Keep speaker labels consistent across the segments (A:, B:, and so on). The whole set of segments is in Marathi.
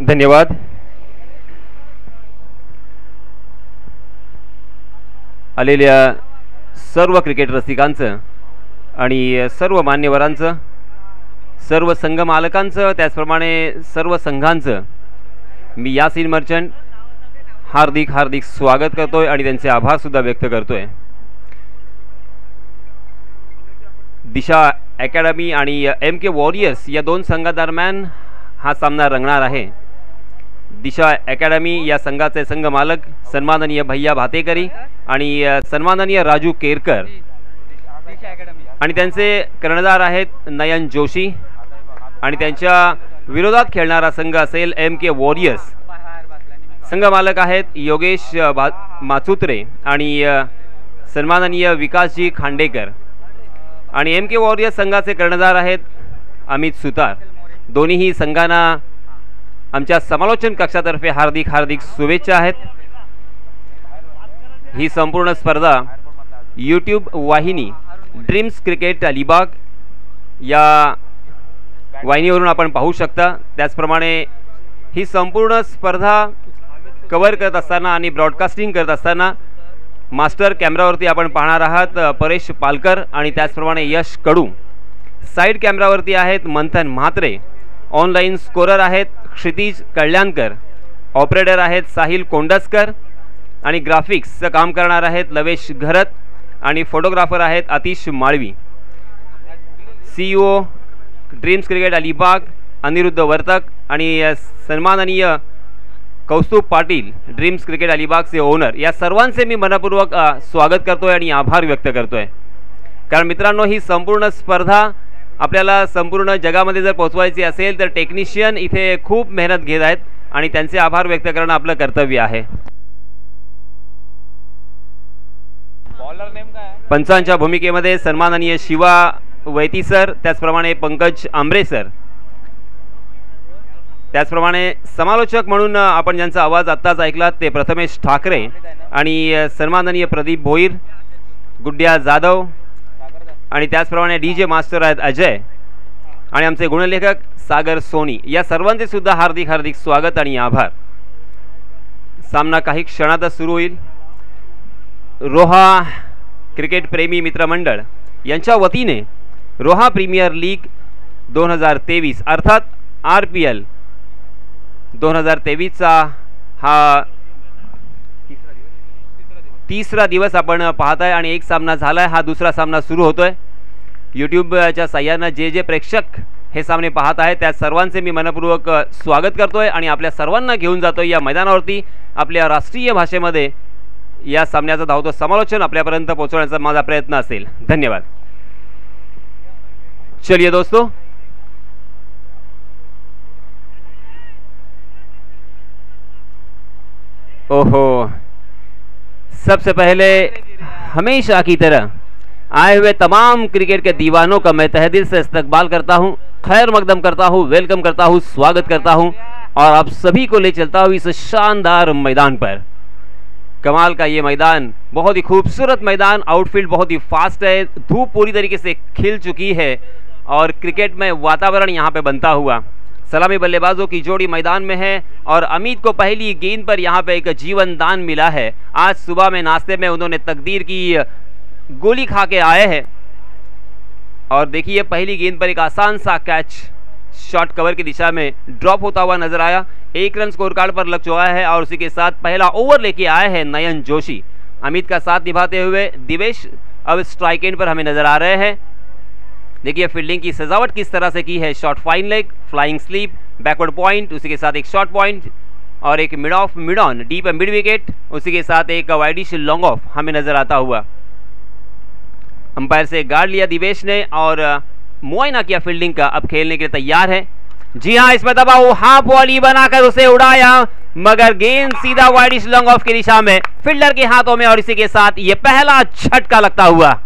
A: धन्यवाद. आलेल्या सर्व क्रिकेट रसिकांचं आणि सर्व मान्यवरांचं, सर्व संघ मालकांचं, त्याचप्रमाणे सर्व संघांचं मी यासीन मर्चंट हार्दिक हार्दिक स्वागत करतोय आणि त्यांचे आभार सुद्धा व्यक्त करतोय. दिशा अकॅडमी आणि MK वॉरियर्स या दोन संघादरम्यान हा सामना रंगणार आहे. दिशा अकॅडमी या संघाचे संघ मालक सन्माननीय भैया भातेकरी आणि सन्माननीय राजू केरकर आणि त्यांचे कर्णधार आहेत नयन जोशी आणि त्यांच्या विरोधात खेळणारा संघ असेल MK वॉरियर्स. संघ मालक आहेत योगेश माचुत्रे आणि सन्माननीय विकासजी खांडेकर आणि MK वॉरियर्स संघाचे कर्णधार आहेत अमित सुतार. दोन्हीही संघांना आमच्या समालोचन कक्षातर्फे हार्दिक हार्दिक शुभेच्छा आहेत. ही संपूर्ण स्पर्धा YouTube वाहिनी ड्रीम्स क्रिकेट अलिबाग या वाहिनीवरून आपण पाहू शकता. त्याचप्रमाणे ही संपूर्ण स्पर्धा कव्हर करत असताना आणि ब्रॉडकास्टिंग करत असताना मास्टर कॅमेरावरती आपण पाहणार आहात परेश पालकर आणि त्याचप्रमाणे यश कडू. साईड कॅमेरावरती आहेत मंथन म्हात्रे. ऑनलाईन स्कोरर आहेत क्षितिज कल्याणकर. ऑपरेटर आहेत साहिल कोंडसकर आणि ग्राफिक्सचं काम करणार आहेत लवेश घरत आणि फोटोग्राफर आहेत Atish Malvi. CEO dreams cricket Alibag Aniruddha Vartak आणि सन्माननीय कौस्तुभ पाटील ड्रीम्स क्रिकेट अलिबागचे ओनर, या सर्वांचे मी मनपूर्वक स्वागत करतोय आणि आभार व्यक्त करतोय. कारण मित्रांनो, ही संपूर्ण स्पर्धा आपल्याला संपूर्ण जगामध्ये जर पोहोचवायची असेल तर टेक्निशियन इथे खूप मेहनत घेत आहेत आणि त्यांचे आभार व्यक्त करणं आपलं कर्तव्य आहे. पंचांच्या भूमिकेमध्ये सन्माननीय शिवा वैती सर, त्याचप्रमाणे पंकज आंबरे सर, त्याचप्रमाणे समालोचक म्हणून आपण ज्यांचा आवाज आत्ताच ऐकलात ते प्रथमेश ठाकरे आणि सन्माननीय प्रदीप भोईर, गुड्ड्या जाधव आणि त्याचप्रमाणे DJ मास्टर आहेत अजय आणि आमचे गुणलेखक सागर सोनी. या सर्वांचे सुद्धा हार्दिक हार्दिक स्वागत आणि आभार. सामना काही क्षणातच सुरू होईल. रोहा क्रिकेट प्रेमी मित्रमंडळ यांच्या वतीने रोहा प्रीमियर लीग 2023 अर्थात RPL 2023चा हा तिसरा दिवस आपण पाहताय आणि एक सामना झालाय. हा दुसरा सामना सुरू होतोय. YouTubeच्या साह्यानं जे प्रेक्षक हे सामने पाहत आहेत त्या सर्वांचे मी मनपूर्वक स्वागत करतोय आणि आपल्या सर्वांना घेऊन जातोय या मैदानावरती. आपल्या राष्ट्रीय भाषेमध्ये या सामन्याचं धावतो समालोचन आपल्यापर्यंत पोहोचवण्याचा माझा प्रयत्न असेल. धन्यवाद. चलिए दोस्तों, ओहो, सबसे पहले हमेशा की तरह आए हुए तमाम क्रिकेट के दीवानों का मैं तहे दिल से इस्तकबाल करता हूं, खैर मकदम करता हूं, वेलकम करता हूं, स्वागत करता हूं और आप सभी को ले चलता हूं इस शानदार मैदान पर. कमाल का ये मैदान, बहुत ही खूबसूरत मैदान. आउटफील्ड बहुत ही फास्ट है, धूप पूरी तरीके से खिल चुकी है और क्रिकेट में वातावरण यहाँ पे बनता हुआ. सलामी बल्लेबाजों की जोड़ी मैदान में है और अमित को पहली गेंद पर यहाँ पे एक जीवन दान मिला है. आज सुबह में नाश्ते में उन्होंने तकदीर की गोली खा के आए हैं और देखिए पहली गेंद पर एक आसान सा कैच शॉट कवर की दिशा में ड्रॉप होता हुआ नजर आया. 1 रन स्कोर कार्ड पर लग चुका है और उसी के साथ पहला ओवर लेके आए हैं नयन जोशी. अमित का साथ निभाते हुए दिवेश अब स्ट्राइक एंड पर हमें नजर आ रहे हैं. देखिए फील्डिंग की सजावट किस तरह से की है. Short fine leg, flying sleep, backward point, उसी के साथ एक शॉर्ट पॉइंट और एक mid of mid on deep mid wicket, उसी के साथ एक वाइडिश लॉन्ग ऑफ हमें नजर आता हुआ. अंपायर से गार्ड लिया दिवेश ने और मुआयना किया फील्डिंग का. अब खेलने के लिए तैयार है. जी हाँ, इसमें दबाव हाफ वॉली बनाकर उसे उड़ाया मगर गेंद सीधा वाइडिश लॉन्ग ऑफ की दिशा में फील्डर के हाथों में और इसी के साथ ये पहला झटका लगता हुआ.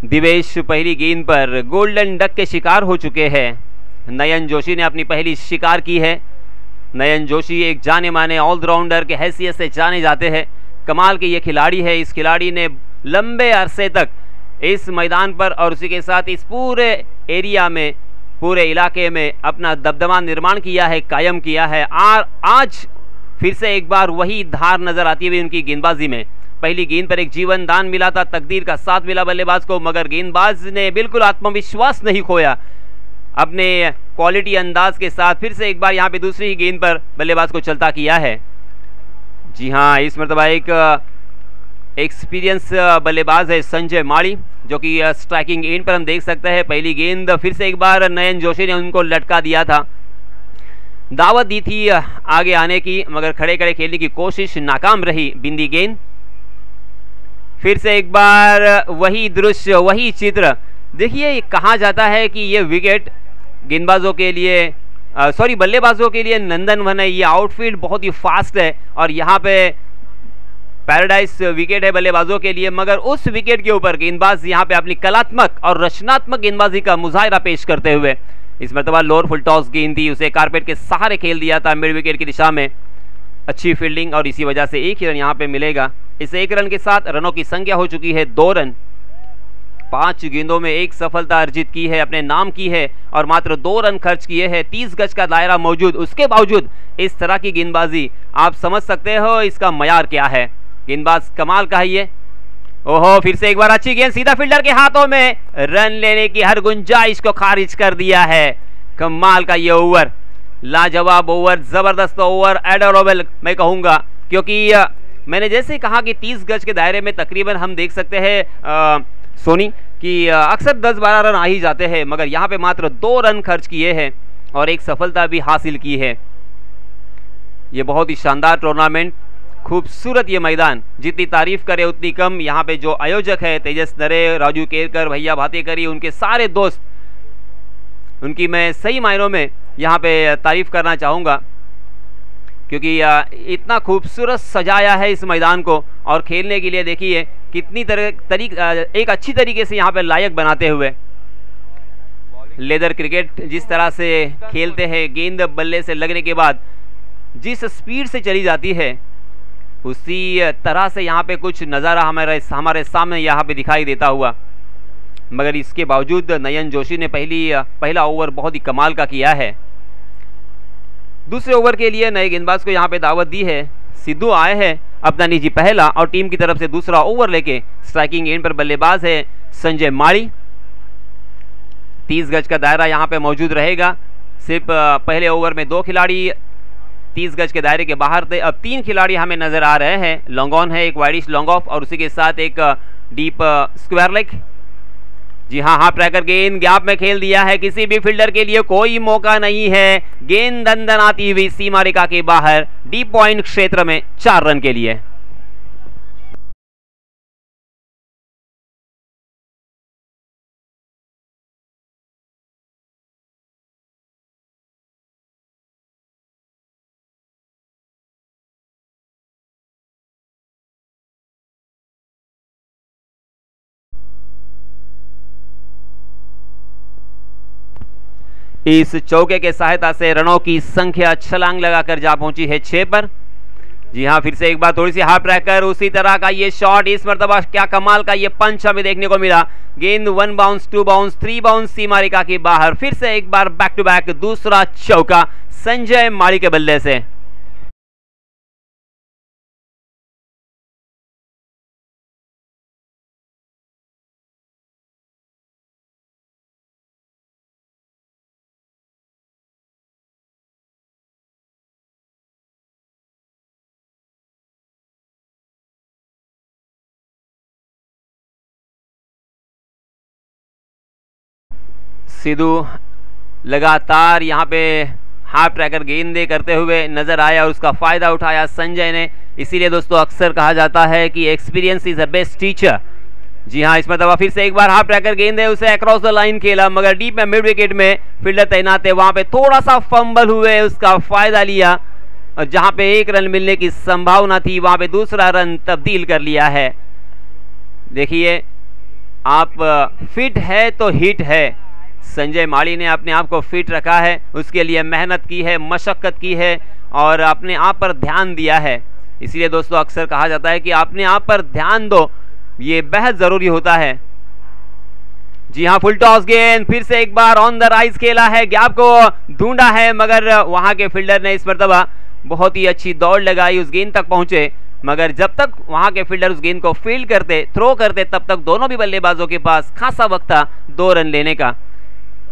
A: दिवेश पहली गेंद पर गोल्डन डक के शिकार हो चुके हैं। नयन जोशी ने अपनी पहली शिकार की है। नयन जोशी एक जाने माने ऑलराउंडर के हैसियत से जाने जाते हैं। कमाल के ये खिलाड़ी है। इस खिलाड़ी ने लंबे अरसे तक इस मैदान पर और उसी के साथ इस पूरे एरिया में, पूरे इलाके में अपना दबदबा निर्माण किया है, कायम किया है। आज फिर से एक बार वही धार नजर आती हुई उनकी गेंदबाजी में। पहली गेंद पर एक जीवन दान मिला था, तकदीर का साथ मिला बल्लेबाज को, मगर गेंदबाज ने बिल्कुल आत्मविश्वास नहीं खोया। अपने क्वालिटी अंदाज के साथ फिर से एक बार यहाँ पे दूसरी ही गेंद पर बल्लेबाज को चलता किया है। जी हाँ, इस मरतबा एक एक्सपीरियंस बल्लेबाज है संजय माड़ी, जो कि स्ट्राइकिंग एंड पर हम देख सकते हैं। पहली गेंद फिर से एक बार नयन जोशी ने उनको लटका दिया था, दावत दी थी आगे आने की, मगर खड़े खड़े खेलने की कोशिश नाकाम रही। बिंदी गेंद, फिर से एक बार वही दृश्य, वही चित्र। देखिए, कहा जाता है कि ये विकेट गेंदबाजों के लिए सॉरी बल्लेबाजों के लिए नंदनवन है। ये आउटफील्ड बहुत ही फास्ट है और यहाँ पे पैराडाइज विकेट है बल्लेबाजों के लिए, मगर उस विकेट के ऊपर गेंदबाज यहाँ पे अपनी कलात्मक और रचनात्मक गेंदबाजी का मुजाहिरा पेश करते हुए, इस मरतबा लोअर फुल टॉस गेंद थी, उसे कारपेट के सहारे खेल दिया था मिड विकेट की दिशा में। अच्छी फील्डिंग और इसी वजह से एक ही रन यहाँ पे मिलेगा। इस एक रन के साथ रनों की संख्या हो चुकी है 2 रन। 5 गेंदों में 1 सफलता अर्जित की है, अपने नाम की है और मात्र 2 रन खर्च किए हैं। 30 गज का दायरा मौजूद, उसके बावजूद इस तरह की गेंदबाजी, आप समझ सकते हो इसका मयार क्या है। गेंदबाज कमाल का है ये। ओहो, फिर से एक बार अच्छी गेंद सीधा फील्डर के हाथों में, रन लेने की हर गुंजाइश को खारिज कर दिया है। कमाल का ये ओवर, लाजवाब ओवर, जबरदस्त ओवर, एडोरेबल मैं कहूंगा, क्योंकि मैंने जैसे कहा कि 30 गज के दायरे में तकरीबन हम देख सकते हैं सोनी कि अक्सर 10-12 रन आ ही जाते हैं, मगर यहाँ पे मात्र 2 रन खर्च किए हैं और 1 सफलता भी हासिल की है। ये बहुत ही शानदार टूर्नामेंट, खूबसूरत ये मैदान, जितनी तारीफ करे उतनी कम। यहाँ पे जो आयोजक है तेजस नरे, राजू केरकर, भैया भातेकरी, उनके सारे दोस्त, उनकी मैं सही मायनों में यहाँ पे तारीफ करना चाहूँगा, क्योंकि इतना खूबसूरत सजाया है इस मैदान को और खेलने के लिए देखिए कितनी एक अच्छी तरीके से यहाँ पे लायक बनाते हुए। लेदर क्रिकेट जिस तरह से खेलते हैं, गेंद बल्ले से लगने के बाद जिस स्पीड से चली जाती है, उसी तरह से यहाँ पे कुछ नज़ारा हमारे सामने यहाँ पे दिखाई देता हुआ। मगर इसके बावजूद नयन जोशी ने पहला ओवर बहुत ही कमाल का किया है। दूसरे ओवर के लिए नए गेंदबाज को यहाँ पे दावत दी है। सिद्धू आए हैं अपना निजी पहला और टीम की तरफ से दूसरा ओवर लेके। स्ट्राइकिंग एंड पर बल्लेबाज है संजय माड़ी। 30 गज का दायरा यहाँ पे मौजूद रहेगा। सिर्फ पहले ओवर में 2 खिलाड़ी 30 गज के दायरे के बाहर थे, अब 3 खिलाड़ी हमें नजर आ रहे हैं। लॉन्ग ऑन है, एक वाइडिश लॉन्ग ऑफ और उसी के साथ एक डीप स्क्वायर लेग। जी हाँ, हाफ ट्रैकर गेंद गैप में खेल दिया है, किसी भी फील्डर के लिए कोई मौका नहीं है। गेंद दंदन आती हुई सीमा रेखा के बाहर डीप पॉइंट क्षेत्र में 4 रन के लिए। इस चौके के सहायता से रनों की संख्या छलांग लगाकर जा पहुंची है 6 पर। जी हां, फिर से एक बार थोड़ी सी हाफ ट्रैकर, उसी तरह का ये शॉट, इस मरतबा क्या कमाल का ये पंच हमें देखने को मिला। गेंद 1 बाउंस, 2 बाउंस, 3 बाउंस सीमा रेखा के बाहर। फिर से एक बार बैक टू बैक दूसरा चौका संजय माड़ी के बल्ले से। सिद्धू लगातार यहाँ पे हाफ ट्रैकर गेंदे करते हुए नजर आया और उसका फायदा उठाया संजय ने। इसीलिए दोस्तों अक्सर कहा जाता है कि experience is a best teacher. जी हाँ, इसमें दफा फिर से एक बार हाफ ट्रैकर गेंद है, उसे अक्रॉस द लाइन खेला, मगर डीप में मिड विकेट में फील्डर तैनात है, वहां पे थोड़ा सा फंबल हुए, उसका फायदा लिया और जहां पे 1 रन मिलने की संभावना थी वहां पे दूसरा रन तब्दील कर लिया है। देखिए आप फिट है तो हिट है। संजय माली ने अपने आप को फिट रखा है, उसके लिए मेहनत की है, मशक्कत की है और अपने आप पर ध्यान दिया है। इसलिए दोस्तों अक्सर कहा जाता है कि अपने आप पर ध्यान दो, ये बेहद ज़रूरी होता है। जी हाँ, फुल टॉस गेंद फिर से एक बार ऑन द राइज खेला है, गैप को ढूंढा है मगर वहां के फील्डर ने इस मरतबा बहुत ही अच्छी दौड़ लगाई, उस गेंद तक पहुंचे। मगर जब तक वहां के फील्डर उस गेंद को फील्ड करते, थ्रो करते, तब तक दोनों भी बल्लेबाजों के पास खासा वक्त था 2 रन लेने का।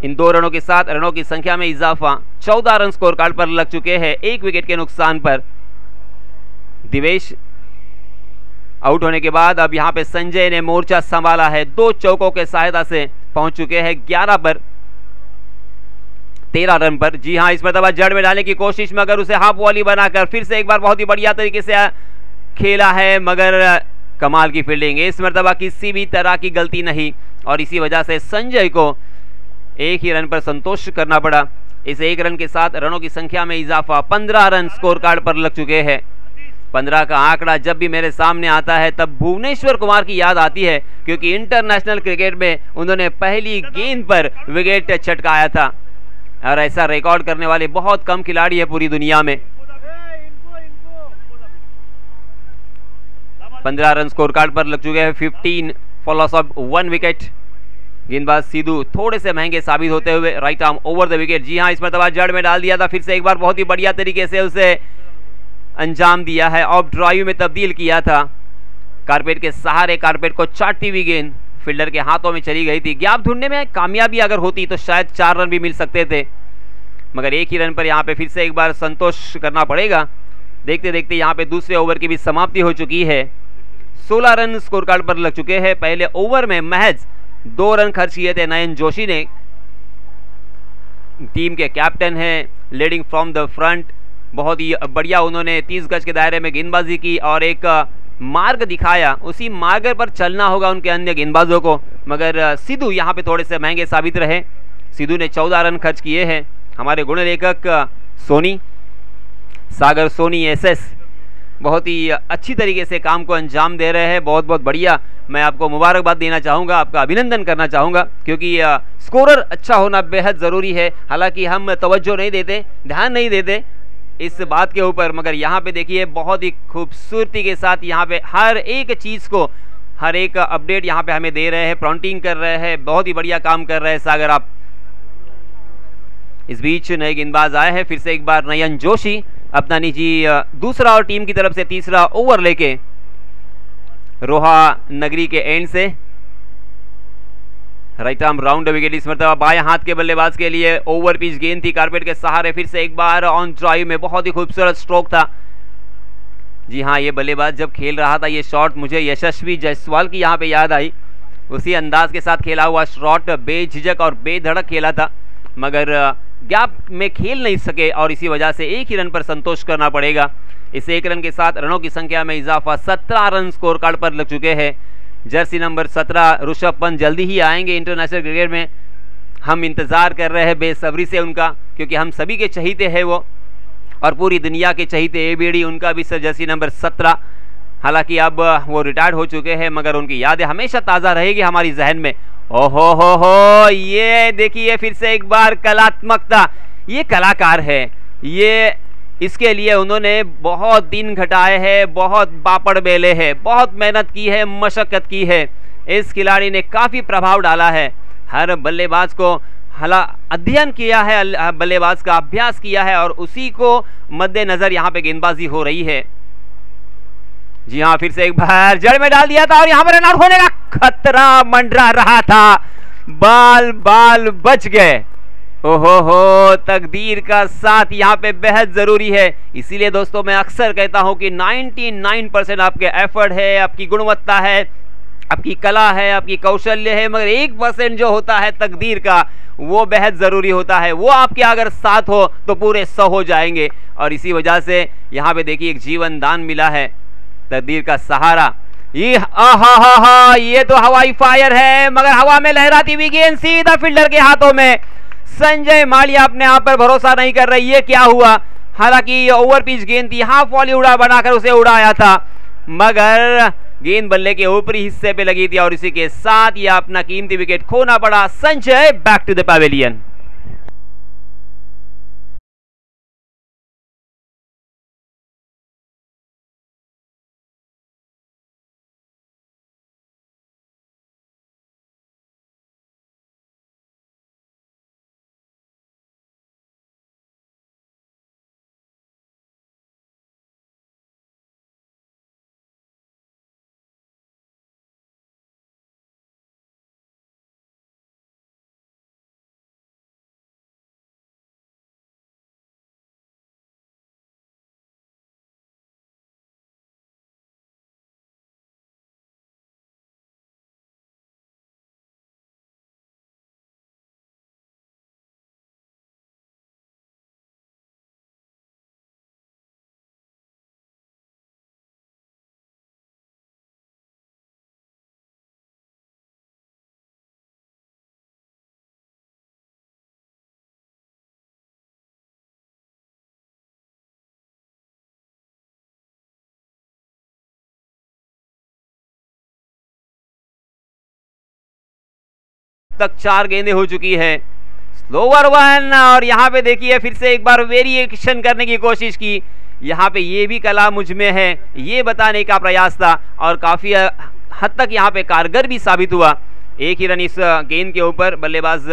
A: इन 2 रनों के साथ रनों की संख्या में इजाफा, 14 रन स्कोर कार्ड पर लग चुके हैं 1 विकेट के नुकसान पर। दिवेश आउट होने के बाद अब यहां पे संजय ने मोर्चा संभाला है, 2 चौकों के सहायता से पहुंच चुके हैं 11 पर 13 रन पर। जी हां, इस मरतबा जड़ में डालने की कोशिश मगर उसे हाफ वॉली बनाकर फिर से एक बार बहुत ही बढ़िया तरीके से खेला है मगर कमाल की फील्डिंग, इस मरतबा किसी भी तरह की गलती नहीं और इसी वजह से संजय को 1 ही रन पर संतोष करना पड़ा। इस 1 रन के साथ रनों की संख्या में इजाफा, 15 रन स्कोर कार्ड पर लग चुके हैं। 15 का आंकड़ा जब भी मेरे सामने आता है तब भुवनेश्वर कुमार की याद आती है, क्योंकि इंटरनेशनल क्रिकेट में उन्होंने पहली गेंद पर विकेट चटकाया था और ऐसा रिकॉर्ड करने वाले बहुत कम खिलाड़ी है पूरी दुनिया में। 15 रन स्कोर कार्ड पर लग चुके हैं, 15 फॉर लॉस ऑफ 1 विकेट। गेंदबाज सिद्धू थोड़े से महंगे साबित होते हुए right arm over the wicket. जी हां, इस मरतबा जड़ में डाल दिया था, फिर से एक बार बहुत ही बढ़िया तरीके से उसे अंजाम दिया है, ऑफ ड्राइव में तब्दील किया था। कारपेट के सहारे कारपेट को चाटती हुई गेंद फील्डर के हाथों में चली गई थी। गैप ढूंढने में कामयाबी अगर होती तो शायद 4 रन भी मिल सकते थे, मगर 1 ही रन पर यहाँ पे फिर से एक बार संतोष करना पड़ेगा। देखते देखते यहाँ पे दूसरे ओवर की भी समाप्ति हो चुकी है। 16 रन स्कोर कार्ड पर लग चुके हैं। पहले ओवर में महज 2 रन खर्च किए थे नयन जोशी ने। टीम के कैप्टन हैं, लीडिंग फ्रॉम द फ्रंट, बहुत ही बढ़िया उन्होंने 30 गज के दायरे में गेंदबाजी की और एक मार्ग दिखाया, उसी मार्ग पर चलना होगा उनके अन्य गेंदबाजों को। मगर सिद्धू यहाँ पे थोड़े से महंगे साबित रहे। सिद्धू ने 14 रन खर्च किए हैं। हमारे गुण लेखक सोनी, सागर सोनी एसएस बहुत ही अच्छी तरीके से काम को अंजाम दे रहे हैं, बहुत बहुत बढ़िया। मैं आपको मुबारकबाद देना चाहूँगा, आपका अभिनंदन करना चाहूँगा, क्योंकि स्कोरर अच्छा होना बेहद ज़रूरी है। हालांकि हम तवज्जो नहीं देते, ध्यान नहीं देते इस बात के ऊपर, मगर यहाँ पे देखिए बहुत ही खूबसूरती के साथ यहाँ पे हर एक चीज़ को, हर एक अपडेट यहाँ पे हमें दे रहे हैं, प्रॉन्टिंग कर रहे हैं, बहुत ही बढ़िया काम कर रहे हैं सागर आप। इस बीच नए गेंदबाज आए हैं, फिर से एक बार नयन जोशी अपना निजी दूसरा और टीम की तरफ से तीसरा ओवर लेके रोहा नगरी के एंड से राइट आर्म राउंड विकेट। इस मरतबा बाएं हाथ के बल्लेबाज के लिए ओवर पिच गेंद थी, कारपेट के सहारे फिर से एक बार ऑन ड्राइव में बहुत ही खूबसूरत स्ट्रोक था। जी हाँ, ये बल्लेबाज जब खेल रहा था ये शॉट मुझे यशस्वी जायसवाल की यहाँ पे याद आई। उसी अंदाज के साथ खेला हुआ शॉट बेझिझक और बेधड़क खेला था, मगर गैप में खेल नहीं सके और इसी वजह से 1 ही रन पर संतोष करना पड़ेगा। इस 1 रन के साथ रनों की संख्या में इजाफा, 17 रन स्कोर कार्ड पर लग चुके हैं। जर्सी नंबर 17 ऋषभ पंत जल्दी ही आएंगे इंटरनेशनल क्रिकेट में, हम इंतज़ार कर रहे हैं बेसब्री से उनका, क्योंकि हम सभी के चहीते हैं वो और पूरी दुनिया के चहीते एबीडी, उनका भी सर जर्सी नंबर 17। हालांकि अब वो रिटायर्ड हो चुके हैं, मगर उनकी यादें हमेशा ताज़ा रहेगी हमारी जहन में। ओहो हो, ये देखिए फिर से एक बार कलात्मकता, ये कलाकार है, ये इसके लिए उन्होंने बहुत दिन घटाए हैं, बहुत बापड़ बेले हैं, बहुत मेहनत की है, मशक्कत की है। इस खिलाड़ी ने काफ़ी प्रभाव डाला है, हर बल्लेबाज को अध्ययन किया है, बल्लेबाज का अभ्यास किया है और उसी को मद्देनजर यहाँ पे गेंदबाजी हो रही है। जी हाँ, फिर से एक बार जड़ में डाल दिया था और यहाँ पर रन आउट होने का खतरा मंडरा रहा था, बाल बच गए। ओहो हो, तकदीर का साथ यहाँ पे बेहद जरूरी है। इसीलिए दोस्तों मैं अक्सर कहता हूँ कि 99% आपके एफर्ट है, आपकी गुणवत्ता है, आपकी कला है, आपकी कौशल्य है, मगर 1% जो होता है तकदीर का, वो बेहद ज़रूरी होता है। वो आपके अगर साथ हो तो पूरे 100 हो जाएंगे और इसी वजह से यहाँ पे देखिए एक जीवन दान मिला है, तकदीर का सहारा। ये तो हवाई फायर है, मगर हवा में लहराती हुई गेंद सीधा फील्डर के हाथों में। संजय मालिया अपने आप पर भरोसा नहीं कर रही, ये क्या हुआ। हालांकि ये ओवर पिच गेंद थी, हाफ वॉली उड़ा बनाकर उसे उड़ाया था, मगर गेंद बल्ले के ऊपरी हिस्से पे लगी थी और इसी के साथ यह अपना कीमती विकेट खोना पड़ा। Sanjay back to the pavilion. तक 4 गेंदें हो चुकी है। स्लोवर वन और यहाँ पे देखिए फिर से एक बार वेरिएशन करने की कोशिश की। यहाँ पे ये भी कला मुझ में है ये बताने का प्रयास था और काफी हद तक यहाँ पे कारगर भी साबित हुआ। एक ही रन इस गेंद के ऊपर बल्लेबाज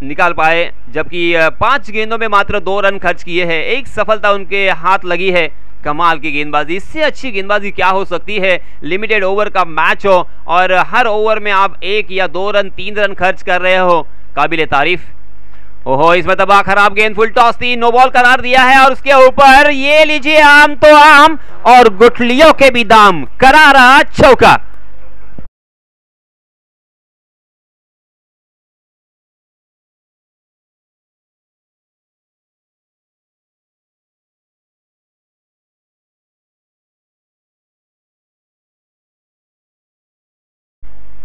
A: निकाल पाए, जबकि 5 गेंदों में मात्र 2 रन खर्च किए हैं। एक सफलता उनके हाथ लगी है। कमाल की गेंदबाजी, इससे अच्छी गेंदबाजी क्या हो सकती है। लिमिटेड ओवर का मैच हो और हर ओवर में आप 1 या 2 रन 3 रन खर्च कर रहे हो, काबिले तारीफ। ओहो, इसमें तबाह खराब गेंद, फुल टॉस थी, नो बॉल करार दिया है और उसके ऊपर ये लीजिए आम तो आम और गुठलियों के भी दाम, करारा चौका।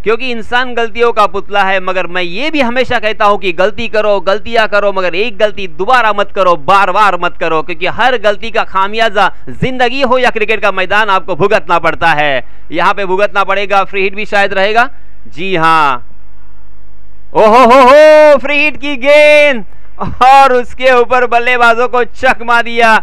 A: क्योंकि इंसान गलतियों का पुतला है, मगर मैं ये भी हमेशा कहता हूं कि गलती करो, गलतियां करो, मगर एक गलती दोबारा मत करो, बार बार मत करो, क्योंकि हर गलती का खामियाजा जिंदगी हो या क्रिकेट का मैदान आपको भुगतना पड़ता है। यहां पे भुगतना पड़ेगा। फ्री हिट भी शायद रहेगा। जी हां, ओहो हो, फ्री हिट की गेंद और उसके ऊपर बल्लेबाजों को चकमा दिया।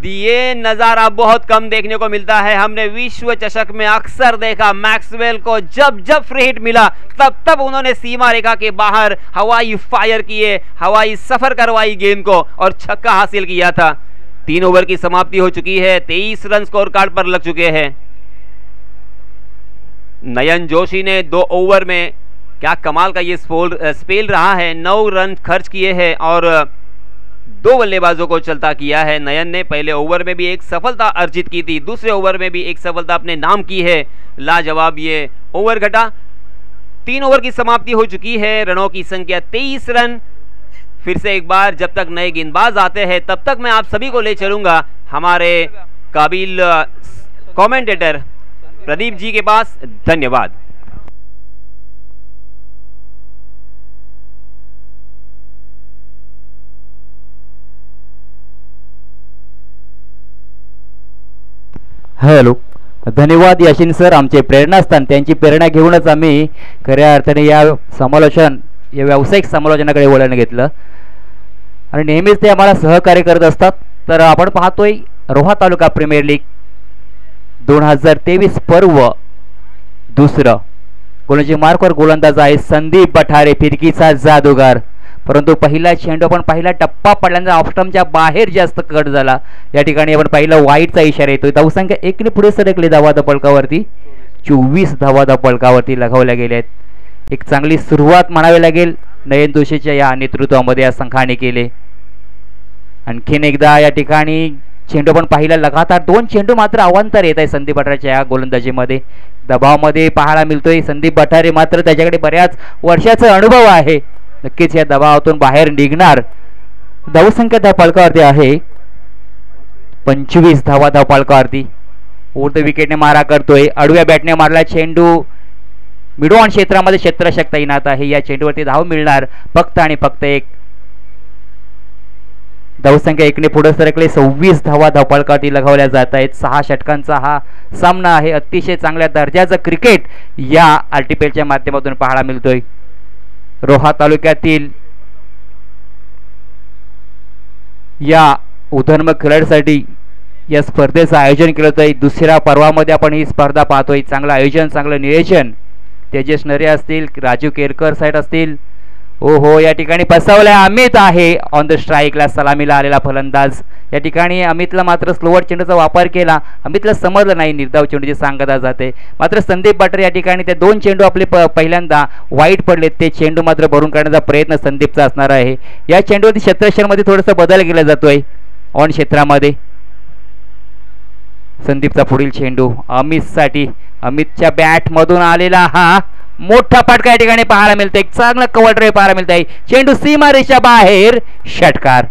A: ये नजारा बहुत कम देखने को मिलता है। हमने विश्व चषक में अक्सर देखा मैक्सवेल को जब जब फ्री हिट मिला तब तब उन्होंने सीमा रेखा के बाहर हवाई फायर किए, हवाई सफर करवाई गेंद को और छक्का हासिल किया था। 3 ओवर की समाप्ति हो चुकी है, 23 रन स्कोर कार्ड पर लग चुके हैं। नयन जोशी ने 2 ओवर में क्या कमाल का ये स्पेल रहा है, 9 रन खर्च किए हैं और 2 बल्लेबाजों को चलता किया है। नयन ने पहले ओवर में भी एक सफलता अर्जित की थी, दूसरे ओवर में भी एक सफलता अपने नाम की है। लाजवाब ये ओवर घटा। 3 ओवर की समाप्ति हो चुकी है, रनों की संख्या 23 रन। फिर से एक बार, जब तक नए गेंदबाज आते हैं तब तक मैं आप सभी को ले चलूंगा हमारे काबिल कमेंटेटर प्रदीप जी के पास। धन्यवाद।
B: हॅलो, धन्यवाद याशिन सर, आमचे प्रेरणास्थान। त्यांची प्रेरणा घेऊनच आम्ही खऱ्या अर्थाने या व्यावसायिक समालोचनाकडे वळण घेतलं आणि नेहमीच ते आम्हाला सहकार्य करत असतात। तर आपण पाहतोय रोहा तालुका प्रीमियर लीग 2023 पर्व दुसरं। गोलंदाजी मार्कवर गोलंदाज आहे संदीप बठारे, फिरकीचा जादूगार, परंतु पहिला चेंडू आपण पहिला टप्पा पडल्यानंतर ऑफस्टम्पच्या बाहेर जास्त कट झाला। या ठिकाणी आपण पहिला वाईटचा इशारा येतोय। धावसंख्या 1 ने पुढे सरकली धावा फलकावरती, 24 धावा फलकावरती लगावल्या गेल्या आहेत। एक चांगली सुरुवात म्हणावी लागेल नयन जोशीच्या या नेतृत्वामध्ये या संघाने केले। आणखीन एकदा या ठिकाणी चेंडू पण पाहिला, लगातार 2 चेंडू मात्र अवांतर येत आहे संदीप बठारेच्या या गोलंदाजीमध्ये। दबावामध्ये पाहायला मिळतोय संदीप बठारे, मात्र त्याच्याकडे बऱ्याच वर्षाचा अनुभव आहे, नक्कीच या दबावातून बाहेर निघणार। धावसंख्या त्या फलकावरती आहे 25 धावा फलकावरती। उर्ध विकेटने मारा करतोय, आडव्या बॅटने मारला चेंडू मिड ऑन क्षेत्रामध्ये क्षेत्ररक्षक तैनात आहे। या चेंडूवरती धाव मिळणार फक्त आणि फक्त एक। धावसंख्या 1ने पुढे सरकले. 26 धावा धावपळकावरती लगावल्या जात आहेत. 6 षटकांचा हा सामना आहे. अतिशय चांगल्या दर्जाचं क्रिकेट या आरटीपीएलच्या माध्यमातून पाहायला मिळतोय. रोहा तालुक्यातील या उदरमक खेळाडूसाठी या स्पर्धेचं आयोजन केलं जातं. दुसऱ्या पर्वामध्ये आपण ही स्पर्धा पाहतोय. चांगलं आयोजन, चांगलं नियोजन. तेजस नरे असतील, राजू केरकर साहेब असतील. हो या ठिकाणी फसवलाय. अमित आहे ऑन द स्ट्राईकला, सलामीला आलेला फलंदाज. या ठिकाणी अमितला मात्र स्लोवर चेंडूचा वापर केला. अमितला समजलं नाही निर्धाव चेंडूची सांगता जाते. मात्र संदीप बाटर या ठिकाणी ते 2 चेंडू आपले पहिल्यांदा वाईट पडले, ते चेंडू मात्र भरून काढण्याचा प्रयत्न संदीपचा असणार आहे. या चेंडूवरती क्षेत्ररक्षणामध्ये थोडासा बदल केला जातोय ऑन क्षेत्रामध्ये. संदीपचा पुढील चेंडू अमितसाठी. अमितच्या बॅट मधून आलेला हा मोठा फटका या ठिकाणी पाहायला मिळतोय. एक चांगला कव्हर ड्राइव्ह पाहायला मिळत आहे. चेंडू सीमारेषा बाहेर, षटकार.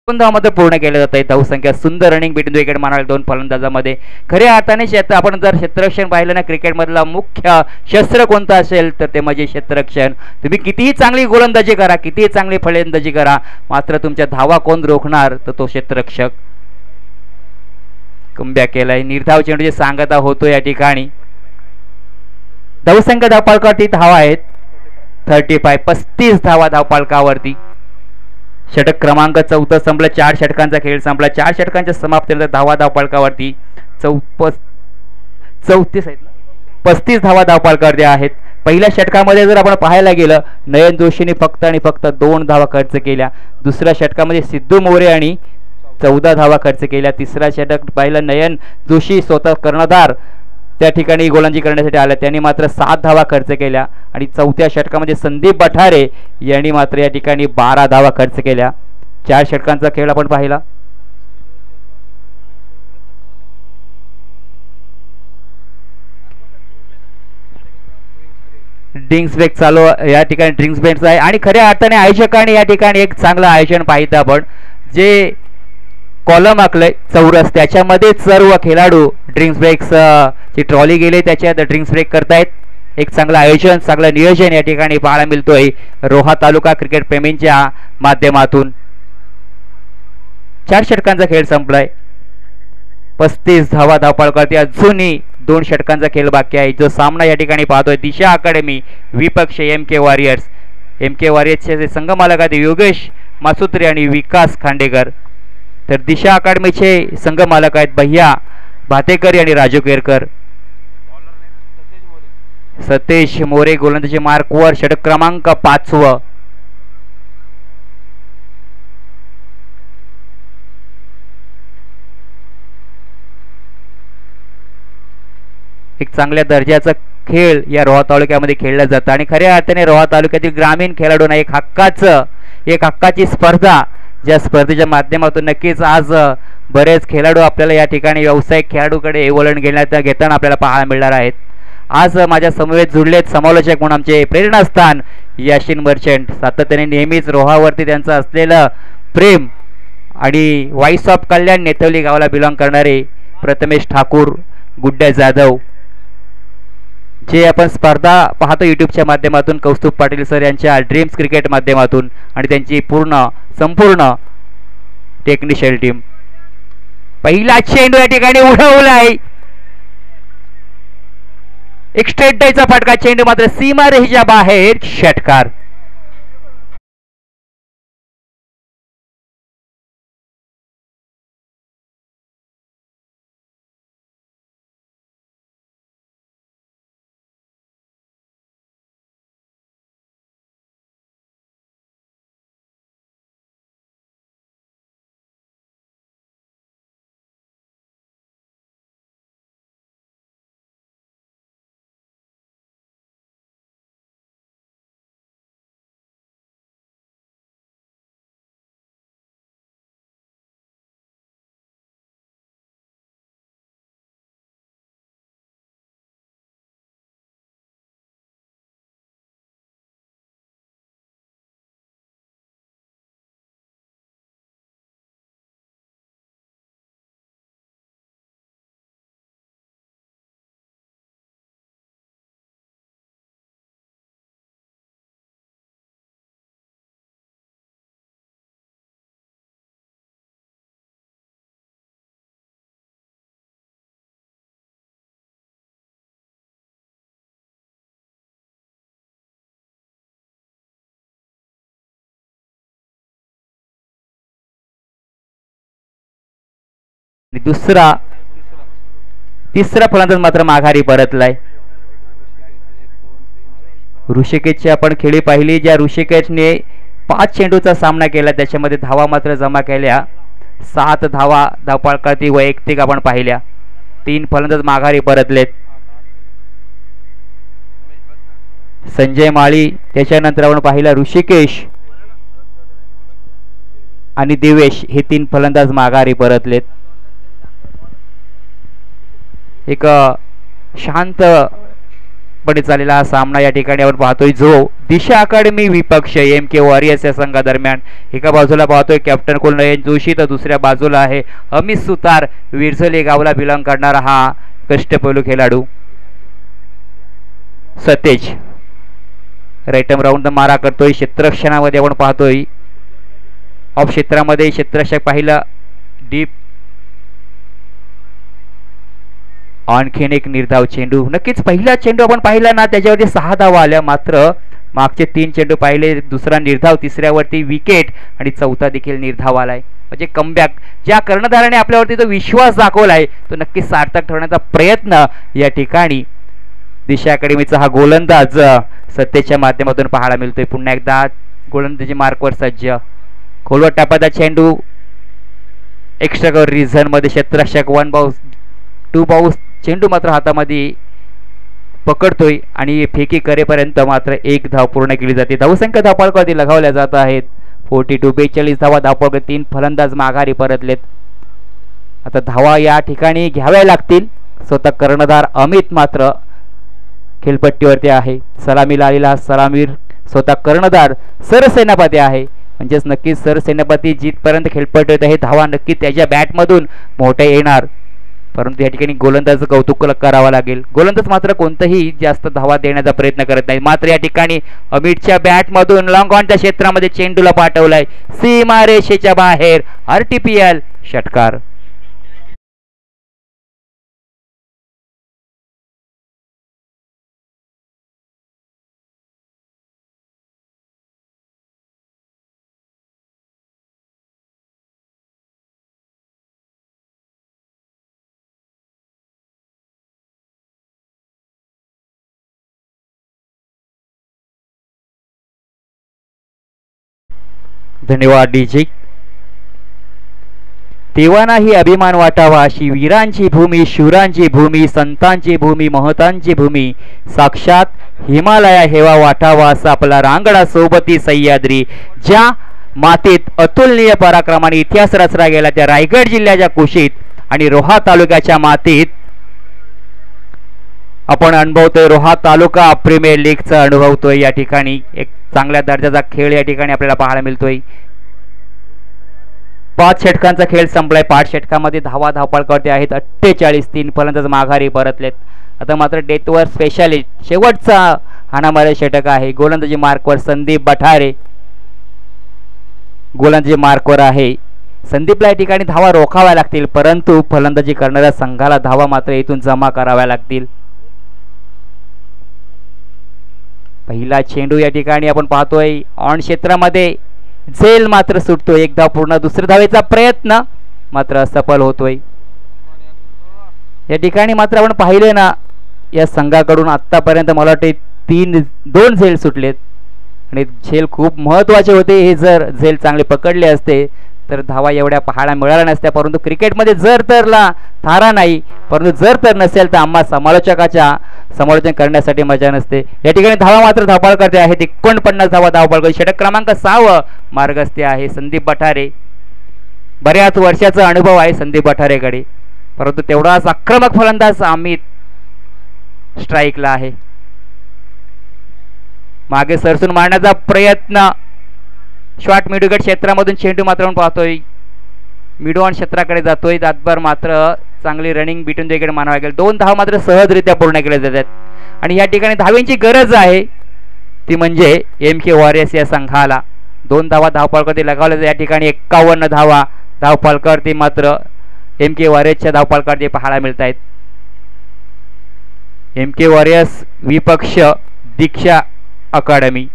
B: धावामध्ये पूर्ण केलं जात आहे. धावसंख्या सुंदर रनिंग बिटवीन विकेट मानाल 2 फलंदाजामध्ये. खऱ्या अर्थाने आपण जर क्षेत्ररक्षण पाहिलं ना, क्रिकेटमधला मुख्य शस्त्र कोणतं असेल तर ते म्हणजे क्षेत्ररक्षण. तुम्ही कितीही चांगली गोलंदाजी करा, कितीही चांगली फलंदाजी करा, मात्र तुमच्या धावा कोण रोखणार तर तो क्षेत्ररक्षक. कमबॅक केलाय. निर्धाव चेंडूची सांगता होतो या ठिकाणी. धावसंख्या धावपालकावरती धावा आहेत 35 धावा धावपालकावरती. षटक क्रमांक 14 संपला. 4 षटकांचा खेळ संपला. 4 षटकांच्या समाप्तीनंतर धावा धावपालकावरती 35 धावा धावपालकावरती आहेत. पहिल्या षटकामध्ये जर आपण पाहायला गेलं, नयन जोशीने फक्त आणि फक्त 2 धावा खर्च केल्या. दुसऱ्या षटकामध्ये सिद्धू मोरे आणि 14 धावा खर्च केल्या. तिसरा षटक पाहिलं, नयन जोशी स्वतः कर्णधार त्या ठिकाणी गोलंदाजी करण्यासाठी आला, त्यांनी मात्र 7 धावा खर्च केल्या. आणि चौथ्या षटकामध्ये संदीप बठारे यांनी मात्र या ठिकाणी 12 धावा खर्च केल्या. 4 षटकांचा खेळ आपण पाहिला. ड्रिंक्स ब्रेक चालू या ठिकाणी. ड्रिंक्स ब्रेक आहे आणि खऱ्या अर्थाने आयोजकांनी या ठिकाणी एक चांगलं आयोजन पाहिलं. आपण जे कॉलम आखलंय चौरस, त्याच्यामध्ये सर्व खेळाडू ड्रिंक्स ब्रेक्स ची ट्रॉली गेले, त्याच्यात ड्रिंक्स ब्रेक करतायत. एक चांगलं आयोजन, चांगलं नियोजन या ठिकाणी पाहायला मिळतोय रोहा तालुका क्रिकेट प्रेमींच्या माध्यमातून. 4 षटकांचा खेळ संपलाय. 35 धावा धावपालकावरती. अजूनही 2 षटकांचा खेळ बाकी आहे. जो सामना या ठिकाणी पाहतोय दिशा अकॅडमी विपक्ष MK वॉरियर्स. MK वॉरियर्सचे संघमालक आहेत योगेश मासुत्रे आणि विकास खांडेकर. तर दिशा अकॅडमीचे संघमालक आहेत भैया भातेकर आणि राजू केरकर. सतेज मोरे गोलंदाजी मार्कवर. षटक क्रमांक 5. एक चांगल्या दर्जाचा खेळ या रोहा तालुक्यामध्ये खेळला जातं आणि खऱ्या अर्थाने रोहा तालुक्यातील ग्रामीण खेळाडूंना एक हक्काची स्पर्धा, ज्या स्पर्धेच्या माध्यमातून नक्कीच आज बरेच खेळाडू आपल्याला या ठिकाणी व्यावसायिक खेळाडूकडे वळण घेताना आपल्याला पाहायला मिळणार आहेत. आज माझ्या समवेत जुळलेत समालोचक म्हणून आमचे प्रेरणास्थान याशिन मर्चंट. सातत्याने नेहमीच रोहावरती त्यांचं असलेलं प्रेम आणि व्हॉइस ऑफ कल्याण नेतवली गावाला बिलॉंग करणारे प्रथमेश ठाकूर, गुड्ड्या जाधव. जे आपण स्पर्धा पाहतो यूट्यूबच्या माध्यमातून कौस्तुभ पाटील सर यांच्या ड्रीम्स क्रिकेट माध्यमातून आणि त्यांची संपूर्ण टेक्निशियल टीम. पहिला चेंडू या ठिकाणी उडवलाय. एक स्ट्रेट डायचा फटका. चेंडू मात्र सीमारेषेच्या बाहेर. षटकार. तिसरा फलंदाज मात्र माघारी परतलाय. ऋषिकेशची आपण खेळी पाहिली, ज्या ऋषिकेशने 5 चेंडूचा सामना केला त्याच्यामध्ये धावा मात्र जमा केल्या. 7 धावा धावपळकाती वैयक्तिक आपण पाहिल्या. 3 फलंदाज माघारी परतलेत. संजय माळी, त्याच्यानंतर आपण पाहिला ऋषिकेश आणि दिवेश, हे 3 फलंदाज माघारी परतलेत. एक शांतपणे चाललेला हा सामना या ठिकाणी आपण पाहतोय, जो दिशा अकादमी विपक्ष MK वॉरियर्स या संघादरम्यान. एका बाजूला पाहतोय कॅप्टन कुलनयन जोशी, तर दुसऱ्या बाजूला आहे अमित सुतार, विरझोली गावला बिलॉंग करणारा हा कष्टपैलू खेळाडू. सतेज राईट आर्म राऊंड मारा करतोय. क्षेत्ररक्षणामध्ये आपण पाहतोय ऑफ क्षेत्रामध्ये क्षेत्ररक्षक पाहिला डीप. आणखीन एक निर्धाव चेंडू. नक्कीच पहिला चेंडू आपण पाहिला ना, त्याच्यावरती 6 धावा आल्या. मात्र मागचे 3 चेंडू पाहिले, दुसरा निर्धाव, तिसऱ्यावरती विकेट आणि चौथा देखील निर्धाव आलाय. म्हणजे कमबॅक ज्या कर्णधाराने आपल्यावरती तो विश्वास दाखवलाय तो नक्कीच सार्थक ठरवण्याचा प्रयत्न या ठिकाणी दिशा अकॅडमीचा हा गोलंदाज सत्तेच्या माध्यमातून पाहायला मिळतोय. पुन्हा एकदा गोलंदाजी मार्कवर सज्ज. खोलवर टापाचा चेंडू एक्स्ट्रा कव्हर रिझन मध्ये क्षेत्ररक्षक 1 बाउस 2 बाउस. चेंडू मात्र हातामध्ये पकडतोय आणि फेकी करेपर्यंत मात्र 1 धाव पूर्ण केली जाते. धावसंख्या धावपळकावरती लगावल्या जात आहेत. 42 42 धावा धावपळकात. 3 फलंदाज माघारी परतलेत. आता धावा या ठिकाणी घ्याव्या लागतील. स्वतः कर्णधार अमित मात्र खेळपट्टीवरती आहे. सलामीला आलेला सलामीर स्वतः कर्णधार सरसेनापती आहे. म्हणजेच नक्कीच सरसेनापती जिथपर्यंत खेळपट्टीवर आहे धावा नक्की त्याच्या बॅटमधून मोठ्या येणार. परंतु या ठिकाणी गोलंदाज कौतुक करावा लागेल. गोलंदाज मात्र कोणताही जास्त धावा देण्याचा प्रयत्न करत नाही. मात्र या ठिकाणी अमितच्या बॅटमधून लॉंग ऑनच्या क्षेत्रामध्ये चेंडूला पाठवलाय सीमारेषेच्या बाहेर. RTPL षटकार. धन्यवाद डीजे. देवानाही अभिमान वाटावा अशी वीरांची भूमी, शूरांची भूमी, संतांची भूमी, महतांची भूमी, साक्षात हिमालया हेवा वाटावा असा आपला रांगडा सोबती सह्याद्री. ज्या मातीत अतुलनीय पराक्रमाने इतिहास रचला गेला त्या रायगड जिल्ह्याच्या कुशीत आणि रोहा तालुक्याच्या मातीत आपण अनुभवतोय. रोहा तालुका प्रीमियर लीगचा अनुभवतोय. या ठिकाणी एक चांगल्या दर्जाचा खेळ या ठिकाणी आपल्याला पाहायला मिळतोय. 5 षटकांचा खेळ संपलाय. 5 षटकामध्ये धावा धावपळकावरती आहेत 48. 3 फलंदाज माघारी परतलेत. आता मात्र डेथवर स्पेशालिस्ट शेवटचा हाणामारी षटक आहे. गोलंदाजी मार्कवर संदीप बठारे, गोलंदाजी मार्कवर आहे. संदीपला या ठिकाणी धावा रोखाव्या लागतील, परंतु फलंदाजी करणाऱ्या संघाला धावा मात्र इथून जमा कराव्या लागतील. पहिला चेंडू या ठिकाणी आपण पाहतोय ऑन क्षेत्रामध्ये झेल मात्र सुटतोय. एक धाव पूर्ण. दुसऱ्या धावेचा प्रयत्न मात्र असफल होतोय. या ठिकाणी मात्र आपण पाहिले ना, या संघाकडून आतापर्यंत मला वाटते दोन झेल सुटलेत आणि झेल खूप महत्वाचे होते. हे जर झेल चांगले पकडले असते तर धावा एवढ्या पाहायला मिळाल्या नसत्या. परंतु क्रिकेटमध्ये जर तरला थारा नाही, परंतु जर तर नसेल तर आम्हा समालोचकाच्या समालोचन करण्यासाठी मजा नसते. या ठिकाणी धावा मात्र धावपाळ करते आहेत. 49 धावा धावपाळ करते. षटक क्रमांक 6 मार्गस्थे आहे संदीप बठारे. बऱ्याच वर्षाचा अनुभव आहे संदीप बठारेकडे, परंतु तेवढाच आक्रमक फलंदाज अमित स्ट्राईकला आहे. मागे सरसून मारण्याचा प्रयत्न. शॉर्ट मिडविकेट क्षेत्रामधून चेंडू मात्र आपण पाहतोय मिडू ऑन क्षेत्राकडे जातोय. दातभर मात्र चांगली रनिंग बिटून विकेट मानावा लागेल. 2 धावा मात्र सहजरित्या पूर्ण केल्या जातात आणि या ठिकाणी धावेंची गरज आहे, ती म्हणजे MK वॉरियर्स या संघाला. 2 धावा धावपाळकरती लगावल्या. या ठिकाणी 51 धावा धावपाळकरती मात्र MK वॉरियर्सच्या धावपाळकरती पाहायला मिळत आहेत. MK वॉरियर्स विपक्ष दीक्षा अकादमी,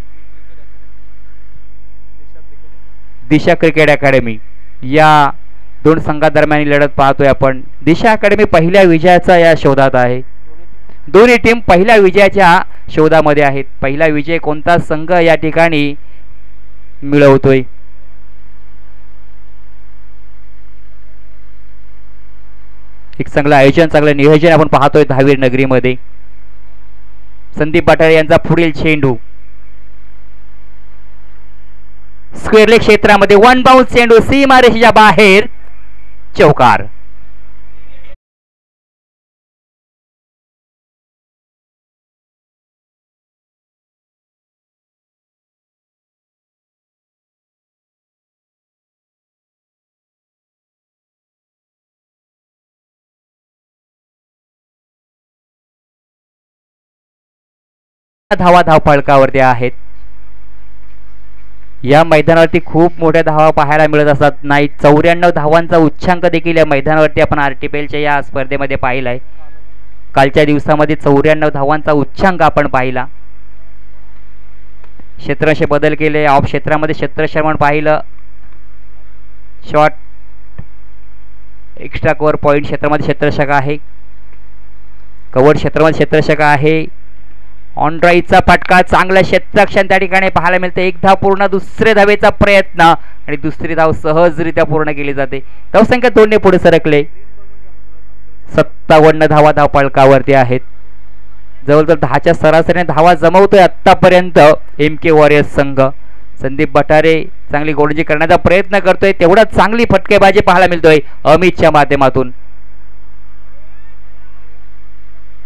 B: दिशा क्रिकेट अकॅडमी या 2 संघादरम्यान लढत पाहतोय आपण. दिशा अकॅडमी पहिल्या विजयाचा या शोधात आहे. दोन्ही टीम पहिल्या विजयाच्या शोधामध्ये आहेत. पहिला विजय कोणता संघ या ठिकाणी मिळवतोय? एक चांगलं आयोजन, चांगलं नियोजन आपण पाहतोय दहावीर नगरीमध्ये. संदीप बठारे यांचा पुढील चेंडू स्क्वेअर लेग क्षेत्रामध्ये 1 बाउन्स चेंडू सीमारेषेच्या बाहेर, चौकार. धावा धावफलकावरती आहेत. या मैदानावरती खूप मोठ्या धावा पाहायला मिळत असतात. नाही 94 धावांचा उच्चांक देखील या मैदानावरती आपण RTPLच्या या स्पर्धेमध्ये पाहिलाय. कालच्या दिवसामध्ये 94 धावांचा उच्चांक आपण पाहिला. क्षेत्रांशी बदल केले. ऑफ क्षेत्रामध्ये क्षेत्रशर्मण पाहिलं. शॉट एक्स्ट्रा कव्हर पॉईंट क्षेत्रामध्ये क्षेत्ररक्षक आहे. कव्हर क्षेत्रामध्ये क्षेत्ररक्षक आहे. ऑन ड्राईव्हचा फटका चांगल्या क्षेत्ररक्षण त्या ठिकाणी पाहायला मिळते. 1 धाव पूर्ण. दुसऱ्या धावेचा प्रयत्न आणि दुसरी धाव सहजरित्या पूर्ण केली जाते. धावसंख्या 2 ने पुढे सरकले. 57 धावा धावफलकावरती आहेत. जवळजवळ 10च्या सरासरीने धावा जमवतोय आतापर्यंत MK वॉरियर्स संघ. संदीप बठारे चांगली गोलंदाजी करण्याचा प्रयत्न करतोय. तेवढाच चांगली फटकेबाजी पाहायला मिळतोय अमितच्या माध्यमातून.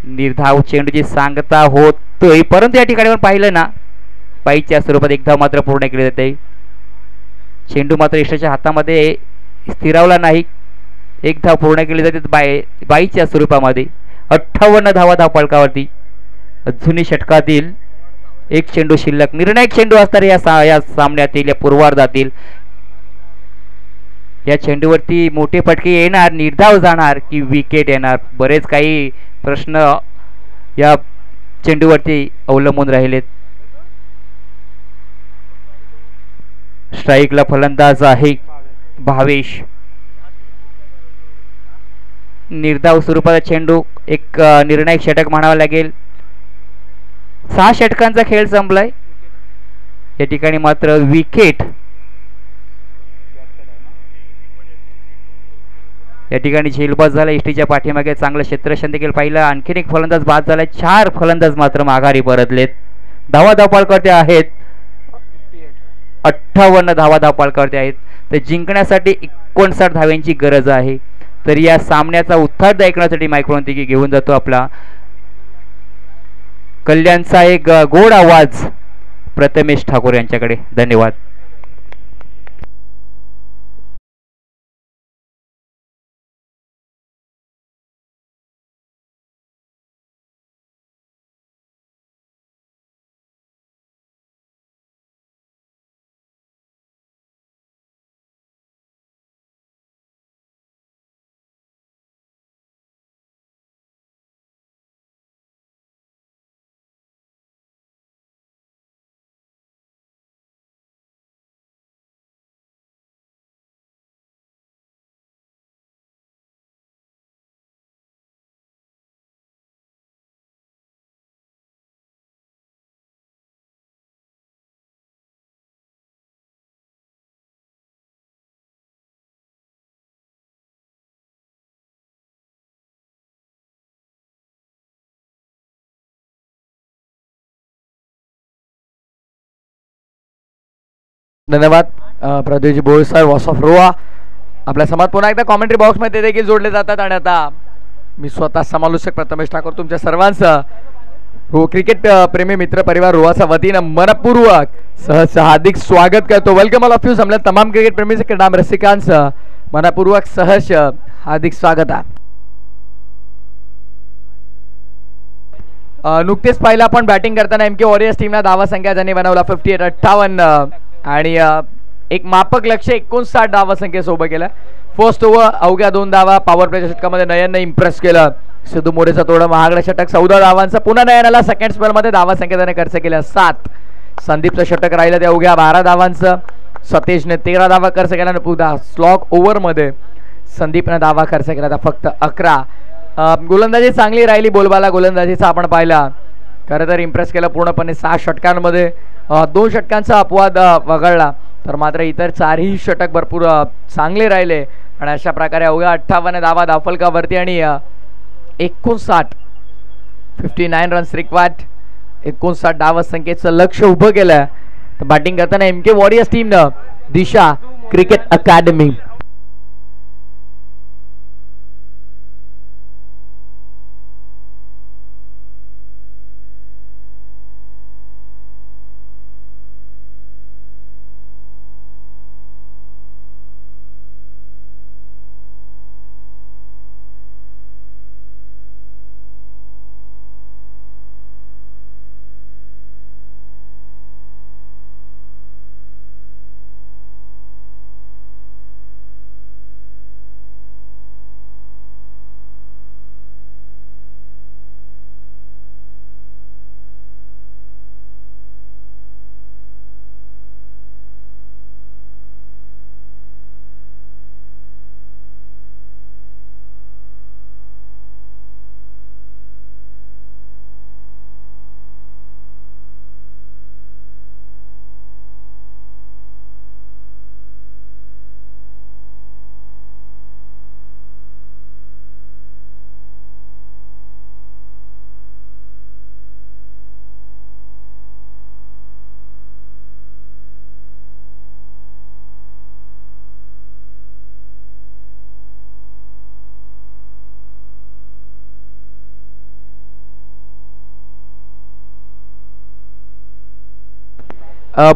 B: निर्धाव चेंडूची सांगता होतोय, परंतु या ठिकाणी आपण पाहिलं ना, बाईच्या स्वरूपात 1 धाव मात्र पूर्ण केली जाते. चेंडू मात्र यशाच्या हातामध्ये स्थिरावला नाही. 1 धाव पूर्ण केली जाते बाईच्या स्वरूपामध्ये. 58 धावा धावफलकावरती. अजूनही षटकातील 1 चेंडू शिल्लक. निर्णायक चेंडू असणार या सामन्यातील, या पूर्वार्धातील. या चेंडूवरती मोठे फटके येणार, निर्धाव जाणार की विकेट येणार, बरेच काही प्रश्न या चेंडूवरती अवलंबून राहिलेत. स्ट्राईकला फलंदाज आहे भावेश. निर्धाव स्वरूपाचा चेंडू, एक निर्णायक षटक म्हणावा लागेल. 6 षटकांचा खेळ संपलाय. या ठिकाणी मात्र विकेट. या ठिकाणी झेलबाज झाला. इष्टीच्या पाठीमागे चांगलं क्षेत्ररक्षण देखील पाहिलं. आणखीन एक फलंदाज बाद झाला. 4 फलंदाज मात्र माघारी परतलेत. धावा धावफलकावरती आहेत 58 धावा धावफलकावरती आहेत. तर जिंकण्यासाठी 59 धाव्यांची गरज आहे. तर या सामन्याचा उत्तरार्ध ऐकण्यासाठी मायक्रोन घेऊन जातो आपला कल्याणचा एक गोड आवाज प्रथमेश ठाकूर यांच्याकडे. धन्यवाद.
C: धन्यवाद प्रदीपजी बोळ सर, वॉस ऑफ रोआ. आपल्या समाज पुन्हा एकदा कॉमेंट्री बॉक्समध्ये देखील जोडले जातात. आणि आता मी स्वतः समालोचक प्रथमेश ठाकूर तुमच्या सर्वांचं क्रिकेट प्रेमी मित्र परिवार रोहाच्या वतीनं मनपूर्वक सहर्ष हार्दिक स्वागत करतो. Welcome all of you. समजा तमाम क्रिकेट प्रेमी क्रीडा रसिकांचं मनपूर्वक सहर्ष हार्दिक स्वागत आहे. नुकतेच पाहिलं आपण बॅटिंग करताना एम के वॉरियर्स टीमला धावा संख्या ज्यांनी बनवला 58 आणि एक मापक लक्ष 59 धावा संख्येसोबत केलं. फर्स्ट ओव्हर अवघ्या 2 धावा. पॉवर प्लेच्या षटकामध्ये नयनने इम्प्रेस केलं. सिद्धू मोरेचा थोडं महागडं षटक 14 धावांचं. पुन्हा नयनाला सेकंड स्पेलमध्ये धावा संख्या त्याने खर्च केल्या 7. संदीपचं षटक राहिलं ते अवघ्या 12 धावांचं. सतेशने 13 धावा खर्च केला आणि पुन्हा स्लॉग ओव्हरमध्ये संदीपने धावा खर्च केला फक्त 11. गोलंदाजी चांगली राहिली. बोलबाला गोलंदाजीचा आपण पाहिला. खरं तर इम्प्रेस केलं पूर्णपणे. 6 षटकांमध्ये 2 षटकांचा अपवाद वगळला तर मात्र इतर 4ही षटक भरपूर चांगले राहिले. आणि अशा प्रकारे अवघ्या 58 धावा धाफलकावरती आणि 59 रन्स रिक्वायर्ड. 59 धावा संख्येचं लक्ष उभं केलं. तर बॅटिंग करताना एम के वॉरियर्स टीमनं दिशा क्रिकेट अकॅडमी.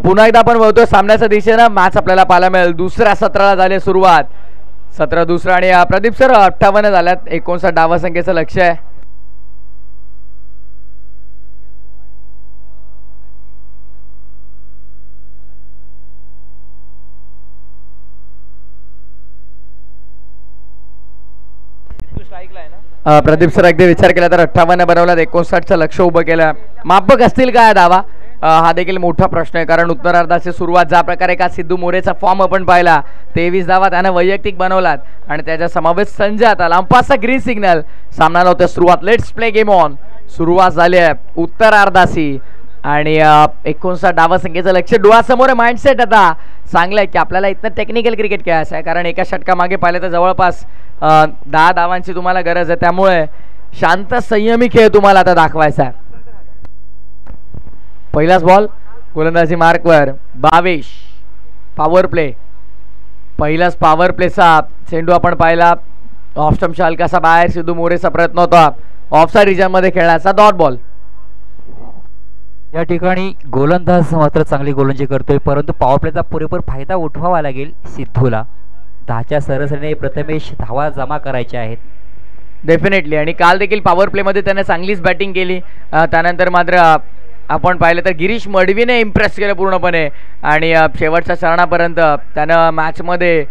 C: पुन्हा एकदा आपण बघतोय सामन्याच्या दिशेनं मॅच आपल्याला पाहायला मिळेल. दुसऱ्या सत्राला झाली सुरुवात. 17 दुसरा आणि प्रदीप सर 58 झाल्यात. 59 धावा संख्येचं लक्ष आहे. प्रदीप सर अगदी विचार केला तर 58 बनवल्यात. 59चं लक्ष उभं केलं. मापक असतील काय धावा हा देखील मोठा प्रश्न आहे. कारण उत्तरार्धाची सुरुवात ज्या प्रकारे का सिद्धू मोरेचा फॉर्म आपण पाहिला 23 धावा त्यानं वैयक्तिक बनवलात आणि त्याच्या समावेश संजय आता लांबपासचा ग्रीन सिग्नल. सामन्याला होत्या सुरुवात. Let's play game on. सुरुवात झाली आहे उत्तरार्धाची आणि 59 धावा संख्येचं लक्ष डोळ्यासमोर आहे. माइंडसेट आता चांगलं आहे की आपल्याला इथनं टेक्निकल क्रिकेट खेळायचं आहे. कारण एका षटकामागे पाहिलं तर जवळपास 10 धावांची तुम्हाला गरज आहे. त्यामुळे शांत संयमी खेळ तुम्हाला आता दाखवायचा आहे. पहिलाच बॉल गोलंदाजी मार्कवर 22. Power play. पहिलाच पॉवर प्लेचा चेंडू आपण पाहिला. ऑफ स्टंपच्या हलकासा बाहेर. सिद्धू मोरेचा प्रयत्न होता ऑफसाइड रिजनमध्ये खेळण्याचा. Dot ball.
B: या ठिकाणी गोलंदाज मात्र चांगली गोलंदाजी करतोय परंतु पॉवर प्लेचा पुरेपूर फायदा उठवावा लागेल सिद्धूला. 10च्या सरासरीने प्रथमेश धावा जमा करायच्या आहेत
C: डेफिनेटली. आणि काल देखील पॉवर प्लेमध्ये त्याने चांगलीच बॅटिंग केली. त्यानंतर मात्र आपण पाहिलं तर गिरीश मडवीने इम्प्रेस केलं पूर्णपणे आणि शेवटच्या चरणापर्यंत त्यानं मॅचमध्ये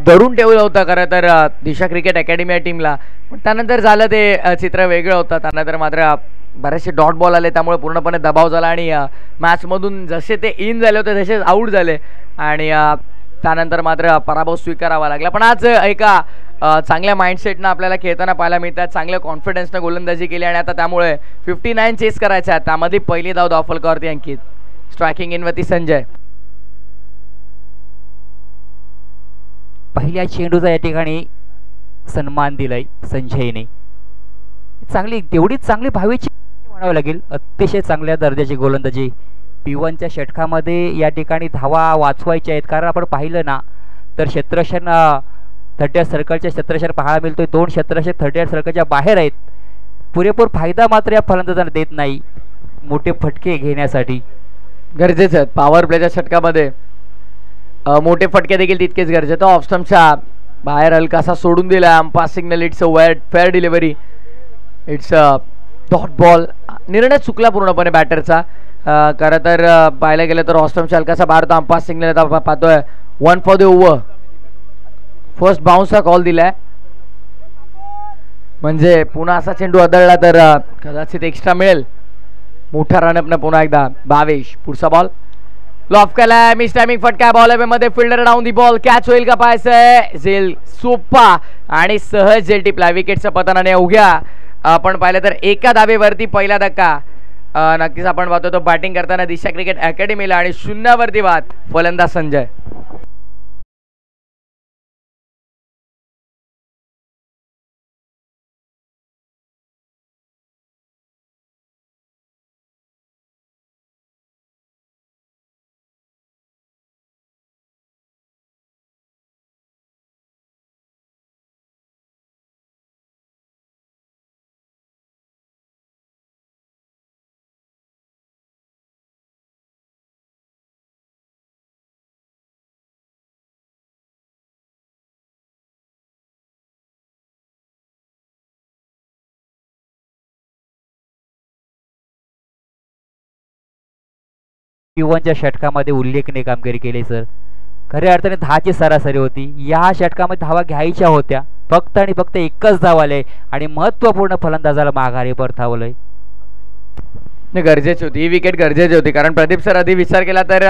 C: धरून ठेवलं होतं खरं तर दिशा क्रिकेट अकॅडमी या टीमला. पण त्यानंतर झालं ते चित्र वेगळं होतं. त्यानंतर मात्र बरेचसे डॉट बॉल आले त्यामुळे पूर्णपणे दबाव झाला आणि मॅचमधून जसे ते इन झाले होते तसेच आऊट झाले आणि त्यानंतर मात्र पराभव स्वीकारावा लागला. पण आज एका चांगल्या माइंडसेटनं आपल्याला खेळताना पाहायला मिळतात. चांगल्या कॉन्फिडन्सनं गोलंदाजी केली आणि आता त्यामुळे 59 चेस करायचे आहेत. त्यामध्ये पहिली धाव धाफलकावरती अंकित. स्ट्रायकिंग इनवरती संजय.
B: पहिल्या चेंडूचा या ठिकाणी सन्मान दिलाय संजयने. चांगली तेवढीच चांगली भावीची म्हणावं लागेल. अतिशय चांगल्या दर्जाची गोलंदाजी P1च्या षटकामध्ये या ठिकाणी धावा वाचवायच्या आहेत, कारण आपण पाहिलं ना तर क्षेत्ररक्षण 38 सर्कलच्या क्षेत्ररक्षण पाहायला मिळतोय, 2 क्षेत्ररक्षक 38 सर्कलच्या बाहेर आहेत. पुरेपूर फायदा मात्र या फलंदाजांना देत नाही मोठे फटके घेण्यासाठी.
C: गरजेचं आहे पॉवर प्लेच्या षटकामध्ये मोठे फटके देखील तितकेच गरजेचं. ऑफ स्टंपच्या बाहेर हलकासा सोडून दिला umpire signal. It's a fair delivery. It's a dot ball. निर्णय चुकला पूर्णपणे बॅटरचा. खरं तर पाहायला गेलं तर ऑफ स्टंपच्या हलकासा बाहेर होता. अंपायर सिग्नल आता पाहतोय 1 फॉर द ओव्हर. फर्स्ट बाउन्सचा कॉल दिलाय, म्हणजे पुन्हा असा चेंडू आदळला तर कदाचित एक्स्ट्रा मिळेल. मोठा रनअपनं पुन्हा एकदा भावेश. पुढचा बॉल लॉफ केलाय. मिस टायमिंग फटका. बॉल मध्ये fielder down the ball. Catch होईल का पाहायचंय. झेल सोपा आणि सहज झेल टिपला. विकेटच्या पतनाने उघ्या आपण पाहिलं तर एका धावेवरती पहिला धक्का. नक्कीच आपण पाहतो तो बॅटिंग करताना दिशा क्रिकेट अकॅडमीला आणि 0वरती बाद फलंदाज संजय.
B: P1च्या षटकामध्ये उल्लेखनीय कामगिरी केली सर. खऱ्या अर्थाने 10ची सरासरी होती. या षटकामध्ये धावा घ्यायच्या होत्या, फक्त आणि फक्त एकच धाव आले आणि महत्वपूर्ण फलंदाजाला माघारी परतावलंय.
C: गरजेची होती ही विकेट, गरजेची होती. कारण प्रदीप सर आधी विचार केला तर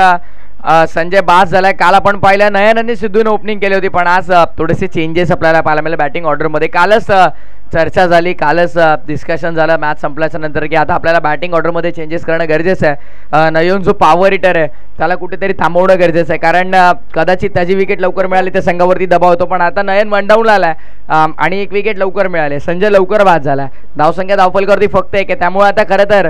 C: संजय बास झालाय. काल आपण पाहिलं नयन आणि सिद्धूने ओपनिंग केली होती, पण आज थोडेसे चेंजेस आपल्याला पाहायला मिळाले बॅटिंग ऑर्डरमध्ये. कालच चर्चा झाली, कालच डिस्कशन झालं मॅच संपल्याच्या नंतर की आता आपल्याला बॅटिंग ऑर्डरमध्ये चेंजेस करणं गरजेचं आहे. नयन जो पॉवर हिटर आहे त्याला कुठेतरी थांबवणं गरजेचं आहे, कारण कदाचित त्याची विकेट लवकर मिळाली तर संघावरती दबाव होतो. पण आता नयन वन डाऊन आलाय आणि एक विकेट लवकर मिळाली. संजय लवकर बाद झाला. धावसंख्या धावफलकावरती फक्त 1 आहे. त्यामुळे आता खरं तर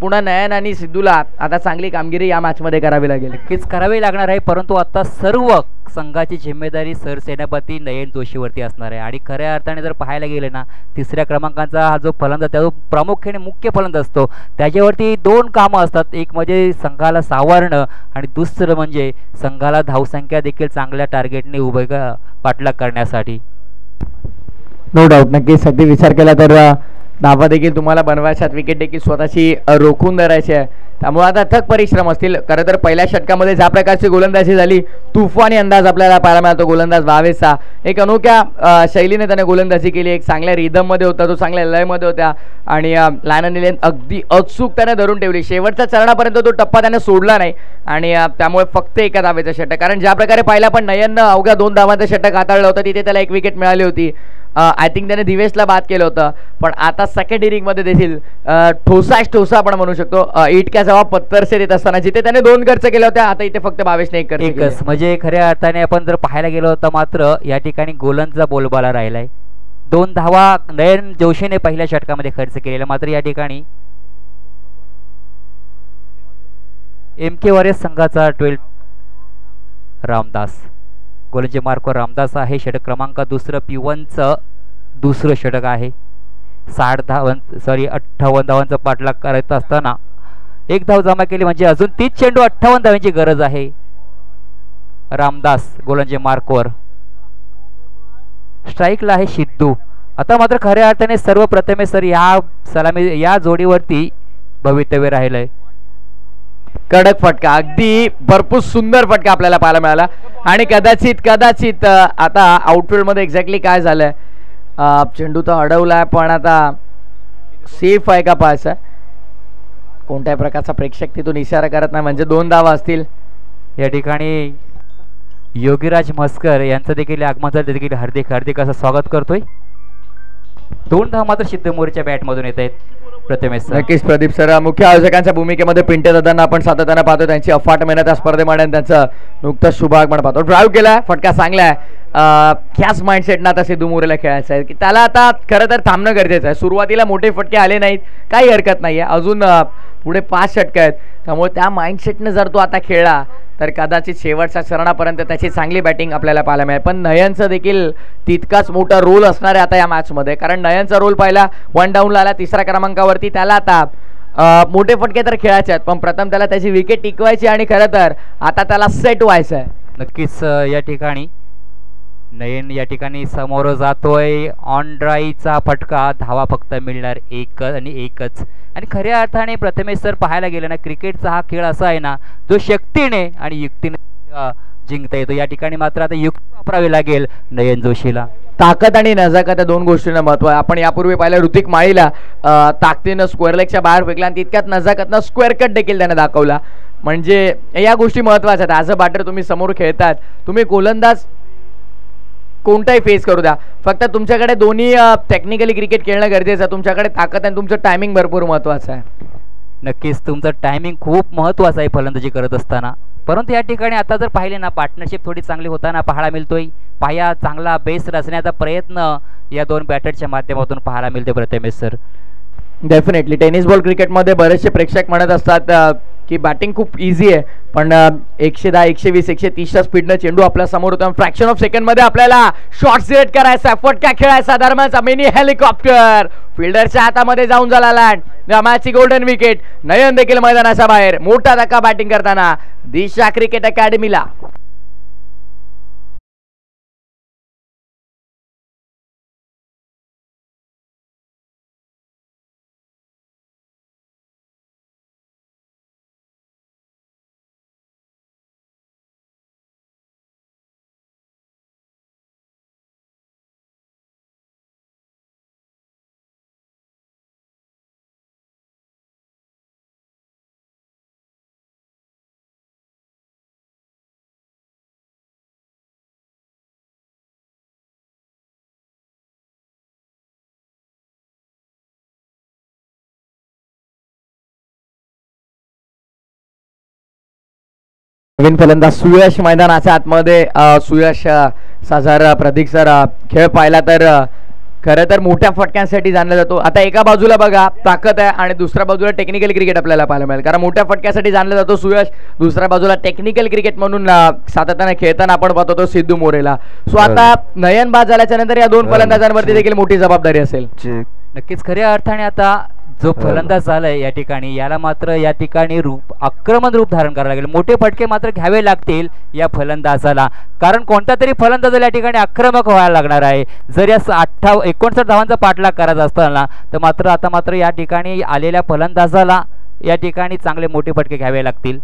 C: पुन्हा नयन आणि सिद्धूला आता चांगली कामगिरी या मॅचमध्ये करावी लागेल.
B: नक्कीच करावी लागणार आहे, परंतु आता सर्व संघाची जिम्मेदारी सरसेनापती नयन जोशीवरती असणार आहे. आणि खऱ्या अर्थाने जर पाहायला गेले ना, तिसऱ्या क्रमांकाचा हा जो फलंदाज त्याचा प्रामुख्याने मुख्य फलंदाज असतो, त्याच्यावरती 2 कामं असतात. एक म्हणजे संघाला सावरणं आणि दुसरं म्हणजे संघाला धावसंख्या देखील चांगल्या टार्गेटने उभे पाठलाग करण्यासाठी.
C: No doubt. नक्कीच अगदी विचार केला तर धावा देखील तुम्हाला बनवायच्यात, विकेट देखील स्वतःची रोखून धरायची आहे. त्यामुळे आता अथक परिश्रम असतील. खरं तर पहिल्या षटकामध्ये ज्या प्रकारची गोलंदाजी झाली, तुफानी अंदाज आपल्याला पाहायला मिळतो गोलंदाज भावेशचा. एक अनोख्या शैलीने त्याने गोलंदाजी केली. एक चांगल्या रिदममध्ये होता तो, चांगल्या लयमध्ये होत्या आणि लायन लेन अगदी अचूक त्याने धरून ठेवली. शेवटच्या चरणापर्यंत तो टप्पा त्याने सोडला नाही आणि त्यामुळे फक्त एका धावेचं षटक. कारण ज्या प्रकारे पाहिला पण नयननं अवघ्या 2 धावांचं षटक हाताळलं होतं, तिथे त्याला 1 विकेट मिळाली होती. आय थिंक त्याने दिवेशला बाद केलं होतं. पण आता सेकंड इनिंगमध्ये देखील ठोसा आपण म्हणू शकतो. इटक्या जवाब पत्तर से देत असताना जिथे त्याने 2 खर्च केले होते, आता इथे फक्त भावेशने 1 खर्च केला.
B: म्हणजे खऱ्या अर्थाने आपण जर पाहायला गेलो तर मात्र या ठिकाणी गोलंदाजा बोलबाला राहिलाय. 2 धावा नयन जोशीने पहिल्या षटकामध्ये खर्च केलेला, मात्र या ठिकाणी MK वॉरियर्स संघाचा 12 रामदास गोलंदाजी मार्कवर रामदास आहे. षटक क्रमांक दुसरं P1चं दुसरं षटक आहे. 58 धावांचा पाठलाग करत असताना 1 धाव जमा केली, म्हणजे अजून 30 चेंडू 58 धावांची गरज आहे. रामदास गोलंदाजी मार्कवर. स्ट्राईकला आहे सिद्धू. आता मात्र खऱ्या अर्थाने सर्वप्रथमे सर या जोडीवरती भवितव्य राहिलंय.
C: कडक फटका, अगदी भरपूर सुंदर फटका आपल्याला पाहायला मिळाला. आणि कदाचित आता आउटफील्ड मध्ये एक्झॅक्टली काय झालंय, चेंडू तर अडवलाय पण आता सेफ आहे का पाहायचा. कोणत्याही प्रकारचा प्रेक्षक तिथून इशारा करत नाही, म्हणजे 2 धावा असतील.
B: या ठिकाणी योगीराज म्हस्कर यांचं देखील आगमन झालं, देखील हार्दिक असं स्वागत करतोय. 2 धावा मात्र सिद्धमोरीच्या बॅटमधून येत आहेत.
C: नक्कीच प्रदीप सर मुख्य आयोजकांच्या भूमिकेमध्ये पिंटे दादांना आपण सातत्यानं पाहतो. त्यांची अफाट मेहनत या स्पर्धेमध्ये त्यांचं नुकतंच शुभागमन पाहतो. ड्राईव्ह केलाय, फटका चांगला आहे ह्याच माइंडसेटनं आता सिद्धू मोरेला खेळायचं आहे की त्याला आता खरं तर थांबणं गरजेचं आहे. सुरुवातीला मोठे फटके आले नाहीत, काही हरकत नाही आहे, अजून पुढे 5 षटकं आहेत, त्यामुळे त्या माइंडसेटनं जर तो आता खेळला तर कदाचित शेवटच्या चरणापर्यंत त्याची चांगली बॅटिंग आपल्याला पाहायला मिळेल. पण नयनचं देखील तितकाच मोठा रोल असणार आहे आता या मॅचमध्ये, कारण नयनचा रोल पाहिला 1 डाऊनला आला 3ऱ्या क्रमांकावरती, त्याला आता मोठे फटके तर खेळायचे आहेत, पण प्रथम त्याला त्याची विकेट टिकवायची आणि खरं तर आता त्याला सेट व्हायचं आहे.
B: नक्कीच या ठिकाणी नयन या ठिकाणी समोर जातोय. ऑन ड्राईव्हचा फटका, धावा फक्त मिळणार एकच. आणि खऱ्या अर्थाने प्रथमेश सर पाहायला गेलं ना, क्रिकेटचा हा खेळ असा आहे ना, जो शक्तीने आणि युक्तीने जिंकता येतो. या ठिकाणी मात्र आता युक्ती वापरावी लागेल नयन जोशीला.
C: ताकद आणि नजाकत या 2 गोष्टींना महत्व आहे. आपण यापूर्वी पाहिलं ऋतिक माळीला ताकदीनं स्क्वेअर लेगच्या बाहेर फेकला आणि तितक्यात नजाकतनं स्क्वेअर कट देखील त्याने दाखवला. म्हणजे या गोष्टी महत्त्वाच्या आहेत. ॲज अ बॅटर तुम्ही समोर खेळतात, तुम्ही गोलंदाज कोणताही फेस करू द्या, फक्त तुमच्याकडे दोन्ही टेक्निकली क्रिकेट खेळणं गरजेचं आहे. तुमच्याकडे ताकद आणि तुमचं टायमिंग भरपूर महत्त्वाचं आहे.
B: नक्कीच तुमचं टायमिंग खूप महत्त्वाचं आहे फलंदाजी करत असताना. परंतु या ठिकाणी आता जर पाहिले ना, पार्टनरशिप थोडी चांगली होताना पाहायला मिळतोय. पाया चांगला बेस रचण्याचा प्रयत्न या 2 बॅटरच्या माध्यमातून पाहायला मिळते Prathamesh sir.
C: Definitely tennis ball क्रिकेटमध्ये बरेचसे प्रेक्षक म्हणत असतात की बॅटिंग खूप इझी आहे, पण 110, 120, 130च्या स्पीडनं चेंडू आपल्या समोर होता. फ्रॅक्शन ऑफ सेकंडमध्ये आपल्याला शॉट सिलेक्ट करायचा, फटका खेळायचा, दरम्यानचा मिनी हेलिकॉप्टर फिल्डरच्या हातामध्ये जाऊन झाला लँड. मॅचची गोल्डन विकेट. नयन देखील मैदानाच्या बाहेर. मोठा धक्का बॅटिंग करताना दिशा क्रिकेट अकॅडमीला. नवीन फलंदाज सुयश मैदानाच्या आतमध्ये. सुयश जर प्रदीप सर खेळ पाहिला तर खरं तर मोठ्या फटक्यांसाठी जाणला जातो. आता एका बाजूला बघा ताकद आहे आणि दुसऱ्या बाजूला टेक्निकल क्रिकेट आपल्याला पाहायला मिळेल, कारण मोठ्या फटक्यासाठी जाणला जातो सुयश, दुसऱ्या बाजूला टेक्निकल क्रिकेट म्हणून सातत्याने खेळताना आपण पाहत होतो सिद्धू मोरेला. सो आता नयन बाद झाल्याच्या नंतर या 2 फलंदाजांवरती देखील मोठी जबाबदारी असेल.
B: नक्कीच खऱ्या अर्थाने आता जो फलंदाज झालाय या ठिकाणी, याला मात्र या ठिकाणी आक्रमण रूप धारण करावं लागेल. मोठे फटके मात्र घ्यावे लागतील या फलंदाजाला, कारण कोणत्या तरी फलंदाजाला या ठिकाणी आक्रमक व्हायला लागणार आहे. जर या 59 धावांचा पाठलाग करायचा असताना तर मात्र या ठिकाणी आलेल्या फलंदाजाला या ठिकाणी चांगले मोठे फटके घ्यावे लागतील.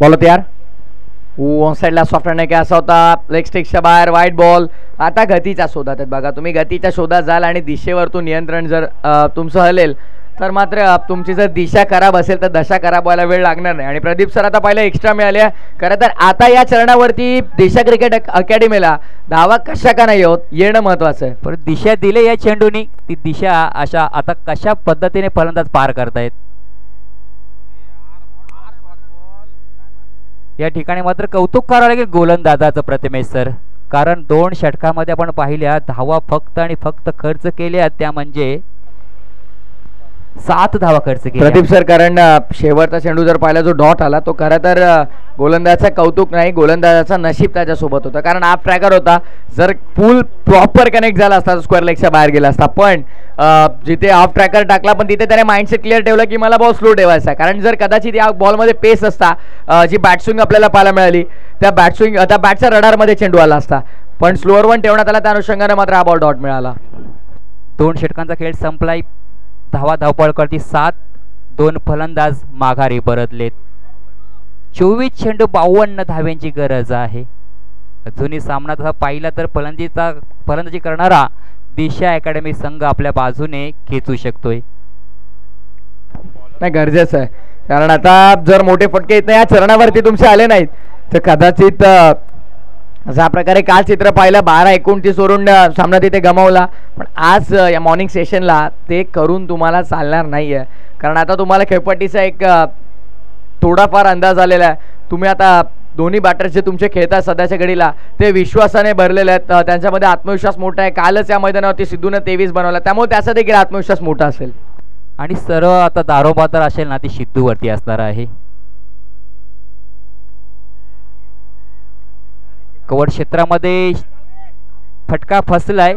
C: बोला तयार. ऑन साईडला सॉफ्ट हँड असा होता, लेग स्टिक्सच्या बाहेर व्हाईट बॉल. आता गतीच्या शोधात आहेत बघा, तुम्ही गतीच्या शोधात जाल आणि दिशेवरतून नियंत्रण जर तुमचं हलेल तर मात्र तुमची जर दिशा खराब असेल तर दशा खराब व्हायला वेळ लागणार नाही. आणि प्रदीप सर आता पहिला एक्स्ट्रा मिळाले. खरं तर आता या चरणावरती दिशा क्रिकेट अकॅडमीला धावा कशा का नाही होत येणं महत्वाचं आहे.
B: पण दिशा दिले या चेंडूनी, ती दिशा अशा आता कशा पद्धतीने फलंदाज पार करतायत या ठिकाणी मात्र कौतुक करावं लागेल गोलंदाजाचं प्रथमेश सर, कारण 2 षटकामध्ये आपण पाहिल्या धावा फक्त आणि फक्त खर्च केल्या त्या म्हणजे 7 धावा खर्च केल्या
C: प्रदीप सर. कारण शेवटचा चेंडू जर पाहिला जो डॉट आला तो खरं तर गोलंदाजाचं कौतुक नाही, गोलंदाजाचा नशीब त्याच्यासोबत होता, कारण हाफ ट्रॅकर होता. जर पूल प्रॉपर कनेक्ट झाला असता स्क्वेअर लेगच्या बाहेर गेला असता, पण जिथे हाफ ट्रॅकर टाकला पण तिथे त्याने माइंडसेट क्लिअर ठेवला की मला बॉल स्लो ठेवायचा, कारण जर कदाचित या बॉलमध्ये पेस असता, जी बॅटस्विंग आपल्याला पाहायला मिळाली त्या बॅटच्या रडारमध्ये चेंडू आला असता, पण स्लोअर 1 ठेवण्यात आला, त्या अनुषंगाने मात्र हा बॉल डॉट मिळाला.
B: 2 षटकांचा खेळ संपलाय. धावपळ करती 7, 2 फलंदाज माघारी परतलेत. 24 चेंडू 52 धाव्यांची गरज आहे. अजूनही सामना तसा पाहिला तर फलंदाजी करणारा दिशा अकॅडमी संघ आपल्या बाजूने खेचू शकतोय.
C: नाही गरजेचं आहे, कारण आता जर मोठे फटके या चरणावरती तुमचे आले नाहीत तर कदाचित ज्या प्रकारे काल चित्र पाहिलं 12-29 वरून सामना तिथे गमावला, पण आज या मॉर्निंग सेशनला ते करून तुम्हाला चालणार नाहीये, कारण आता तुम्हाला खेळपट्टीचा एक थोडाफार अंदाज आलेला आहे. तुम्ही आता दोन्ही बॅटर जे तुमचे खेळतात सध्याच्या घडीला ते विश्वासाने भरलेले आहेत, त्यांच्यामध्ये आत्मविश्वास मोठा आहे. कालच या मैदानावरती सिद्धूने 23 बनवला, त्यामुळे त्याचा देखील आत्मविश्वास मोठा असेल.
B: आणि सर्व आता दारोबाजार असेल ना ती सिद्धूवरती असणार आहे. कव्हर क्षेत्रामध्ये फटका फसलाय,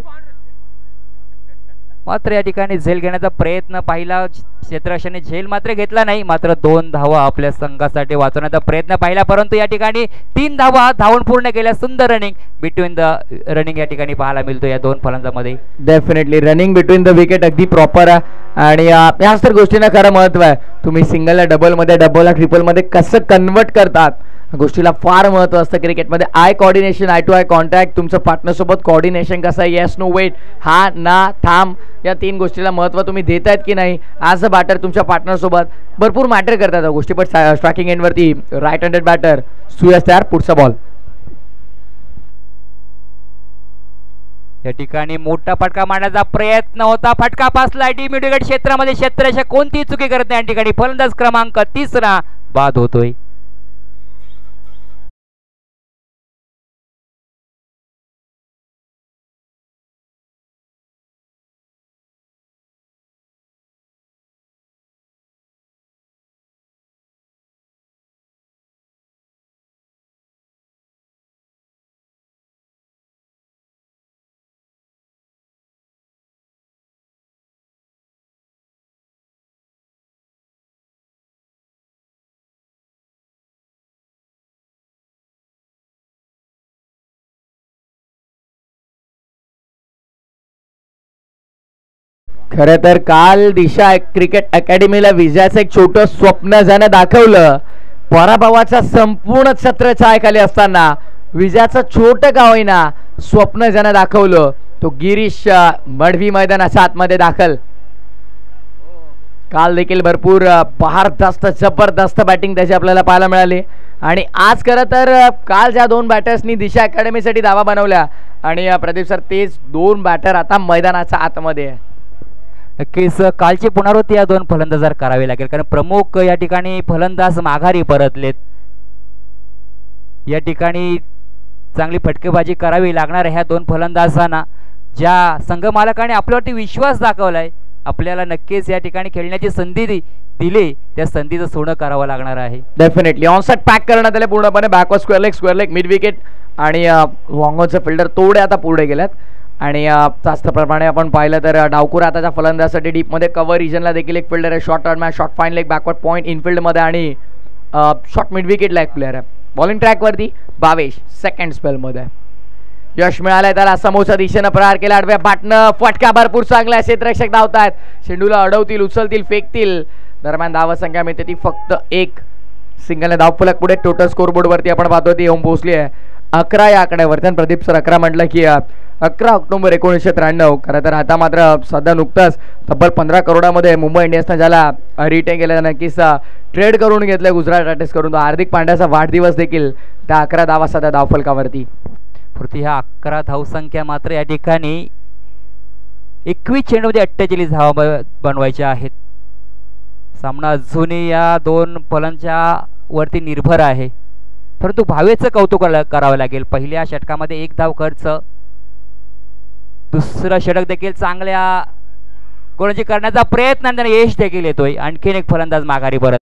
B: मात्र या ठिकाणी झेल घेण्याचा प्रयत्न पाहिला क्षेत्ररक्षकाने, झेल मात्र घेतला नाही. मात्र 2 धावा आपल्या संघासाठी वाचवण्याचा प्रयत्न पाहिला, परंतु या ठिकाणी 3 धावा धावून पूर्ण केल्या. सुंदर रनिंग बिटवीन द रनिंग या ठिकाणी पाहायला मिळतो या 2 फलंदाजांमध्ये.
C: Definitely running between the wicket अगदी प्रॉपर आहे. आणि याच तर गोष्टींना खरं महत्व आहे. तुम्ही सिंगलला डबलमध्ये, डबलला ट्रिपलमध्ये कसं कन्वर्ट करतात गोष्टीला फार महत्व असतं क्रिकेटमध्ये. Eye coordination, eye to eye contact, तुमचं पार्टनरसोबत कॉर्डिनेशन कसं आहे, येस नो वेट, हा ना थांब, या 3 गोष्टीला महत्व तुम्ही देत आहेत की नाही. आज बॅटर तुमच्या पार्टनरसोबत भरपूर मॅटर करतात त्या गोष्टी. पण स्ट्रायकिंग एंडवरती राईट हँडेड बॅटर सुयश तयार. पुढचा बॉल
B: या ठिकाणी मोठा फटका मारण्याचा प्रयत्न होता, फटका पासला. मिडविकेट क्षेत्रामध्ये क्षेत्ररक्षक कोणतीही चुकी करत नाही. या ठिकाणी फलंदाज क्रमांक 3 बाद होतोय.
C: खरं तर काल दिशा क्रिकेट अकॅडमीला विजयाचं एक छोटं स्वप्न ज्यानं दाखवलं. पराभवाच्या संपूर्ण छत्र छायेखाली असताना विजयाचं छोटं का होईना स्वप्न ज्यानं दाखवलं तो गिरीश मडवी मैदानाच्या आतमध्ये दाखल. काल देखील भरपूर बहारदस्त जबरदस्त बॅटिंग त्याची आपल्याला पाहायला मिळाली. आणि आज खरं तर काल ज्या 2 बॅटर्सनी दिशा अकॅडमीसाठी धावा बनवल्या आणि प्रदीप सर तेच 2 बॅटर आता मैदानाच्या आतमध्ये आहे.
B: नक्कीच कालची पुनरावृत्ती या 2 फलंदाजांवर करावी लागेल, कारण प्रमुख या ठिकाणी फलंदाज माघारी परतलेत. या ठिकाणी चांगली फटकेबाजी करावी लागणार आहे ह्या 2 फलंदाजांना. ज्या संघ मालकाने आपल्यावरती विश्वास दाखवलाय, आपल्याला नक्कीच या ठिकाणी खेळण्याची संधी दिली, त्या संधीचं सोनं करावं लागणार आहे.
C: डेफिनेटली ऑनसाइड पॅक करण्यात आले पूर्णपणे. Backward square leg mid wicket आणि वॉंगोचे फिल्डर तोडे आता पुढे गेल्यात. आणि जास्त प्रमाणे आपण पाहिलं तर डावकुर आताच्या फलंदाजासाठी डीपमध्ये कव्हर रिजनला देखील एक फिल्डर आहे. Short turn match, short fine leg, backward point इनफिल्डमध्ये आणि शॉर्ट मिड विकेटला एक प्लेअर आहे. बॉलिंग ट्रॅकवरती भावेश सेकंड स्पेलमध्ये. यश मिळालंय त्याला, समोरच्या दिशेनं प्रहार केला, आडव्या बॅटनं फटका भरपूर चांगला. क्षेत्ररक्षक धावतायत, चेंडूला अडवतील, उचलतील, फेकतील. दरम्यान धावसंख्या मिळते ती फक्त 1. सिंगलने धावफलक पुढे. टोटल स्कोरबोर्डवरती आपण पाहतो ती येऊन पोहोचली आहे 11 या आकड्यावरती. प्रदीप सर 11 म्हटलं की 11 ऑक्टोबर 1993. खरं तर आता मात्र सध्या नुकताच तब्बल 15 करोडामध्ये मुंबई इंडियन्सनं ज्याला रिटेन केलं, नक्कीच ट्रेड करून घेतलं गुजरात टायटन्स करून. तो हार्दिक पांड्याचा वाढदिवस देखील त्या 11 धावा सध्या धावफलकावरती.
B: पुरती ह्या 11 धावसंख्या मात्र या ठिकाणी 21 चेंडूमध्ये 48 धावा बनवायच्या आहेत. सामना अजूनही या 2 फलंदाजांच्या वरती निर्भर आहे, परंतु भावेचं कौतुक करावं लागेल. पहिल्या षटकामध्ये 1 धाव खर्च, दुसरं षटक देखील चांगल्या गोलंदाजी करण्याचा प्रयत्न आणि त्यांना यश देखील येतोय. आणखीन एक फलंदाज माघारी परत.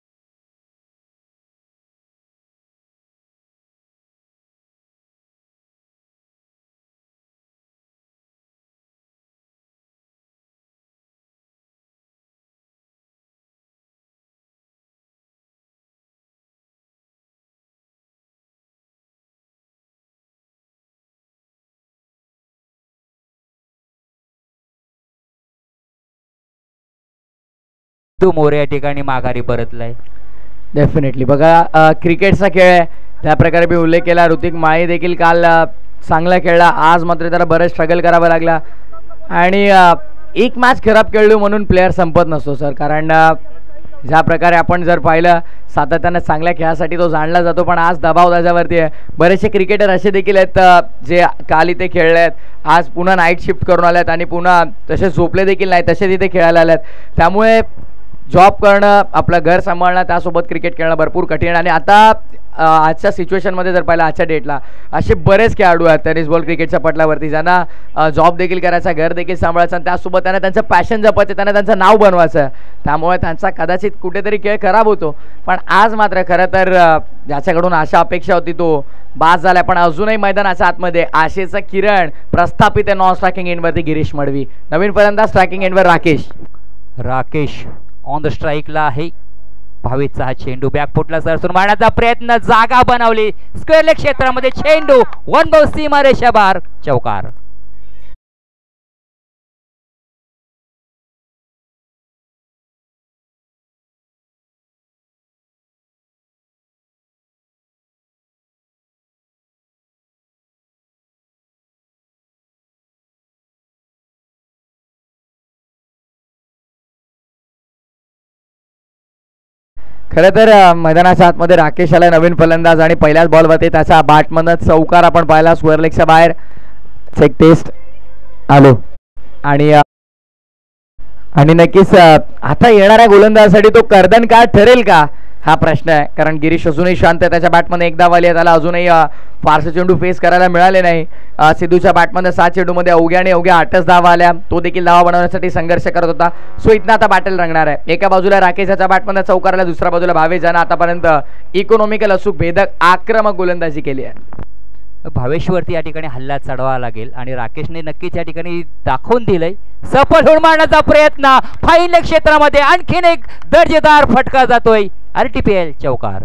B: मोरे या ठिकाणी माघारी परतलाय.
C: डेफिनेटली बघा क्रिकेटचा खेळ आहे, त्या प्रकारे मी उल्लेख केला. ऋतिक माळी देखील काल चांगला खेळला, आज मात्र त्याला बरंच स्ट्रगल करावा लागला. आणि एक मॅच खराब खेळलो म्हणून प्लेअर संपत नसतो सर, कारण ज्या प्रकारे आपण जर पाहिलं सातत्यानं चांगल्या खेळासाठी तो जाणला जातो, पण आज दबाव त्याच्यावरती आहे. बरेचसे क्रिकेटर असे देखील आहेत जे काल इथे खेळले आहेत, आज पुन्हा नाईट शिफ्ट करून आले आहेत आणि पुन्हा तसे झोपले देखील नाही, तसे तिथे खेळायला आले आहेत. त्यामुळे जॉब करणं, आपलं घर सांभाळणं, त्यासोबत क्रिकेट खेळणं भरपूर कठीण. आणि आता आजच्या सिच्युएशनमध्ये जर पाहिलं आजच्या डेटला असे बरेच खेळाडू आहेत टेनिस बॉल क्रिकेटच्या पटलावरती ज्यांना जॉब देखील करायचा, घर देखील सांभाळायचं आणि त्यासोबत त्यांना त्यांचं पॅशन जपायचं, त्यांना त्यांचं नाव बनवायचं. त्यामुळे त्यांचा कदाचित कुठेतरी खेळ खराब होतो. पण आज मात्र खरं तर ज्याच्याकडून आशा अपेक्षा होती तो बाद झाला. पण अजूनही मैदानाच्या आतमध्ये आशेचा किरण प्रस्थापित आहे नॉन स्ट्रायकिंग एंडवरती गिरीश मडवी. नवीन फलंदाज स्ट्रायकिंग एंडवर राकेश
B: ऑन द स्ट्राईकला आहे. भावेशचा हा चेंडू बॅकफुटला सरसून मारण्याचा प्रयत्न, जागा बनवली स्क्वेअर लेग क्षेत्रामध्ये, चेंडू वन बाउंस सीमारेषा बार, चौकार.
C: खरं तर मैदानाच्या आतमध्ये राकेश आला नवीन फलंदाज आणि पहिल्याच बॉलवरती त्याचा बॅटमधनं चौकार आपण पाहिला स्क्वेअर लेगच्या बाहेर. चेक टेस्ट आलो आणि नक्कीच आता येणाऱ्या गोलंदाजासाठी तो कर्दनकार ठरेल का हा प्रश्न आहे. कारण गिरीश अजूनही शांत आहे. त्याच्या बॅटमध्ये एकदा वाली आहे, त्याला अजूनही फारसे चेंडू फेस करायला मिळाले नाही. सिद्धूच्या बॅटमध्ये 7 चेंडूमध्ये अवघ्या 8 धावा आल्या. तो देखील धावा बनवण्यासाठी संघर्ष करत होता. सो इथनं आता बॅटल रंगणार आहे. एका बाजूला राकेशच्या बॅटमध्ये चौकार आला, दुसऱ्या बाजूला भावेश ज्यानं आतापर्यंत इकॉनॉमिकल अचूक भेदक आक्रमक गोलंदाजी केली आहे.
B: भावेशवरती या ठिकाणी हल्ला चढवावा लागेल आणि राकेशने नक्कीच या ठिकाणी दाखवून दिलंय. सफल होऊन मारण्याचा प्रयत्न, फाईन लेग क्षेत्रामध्ये आणखीन एक दर्जेदार फटका जातोय, RTPL चौकार.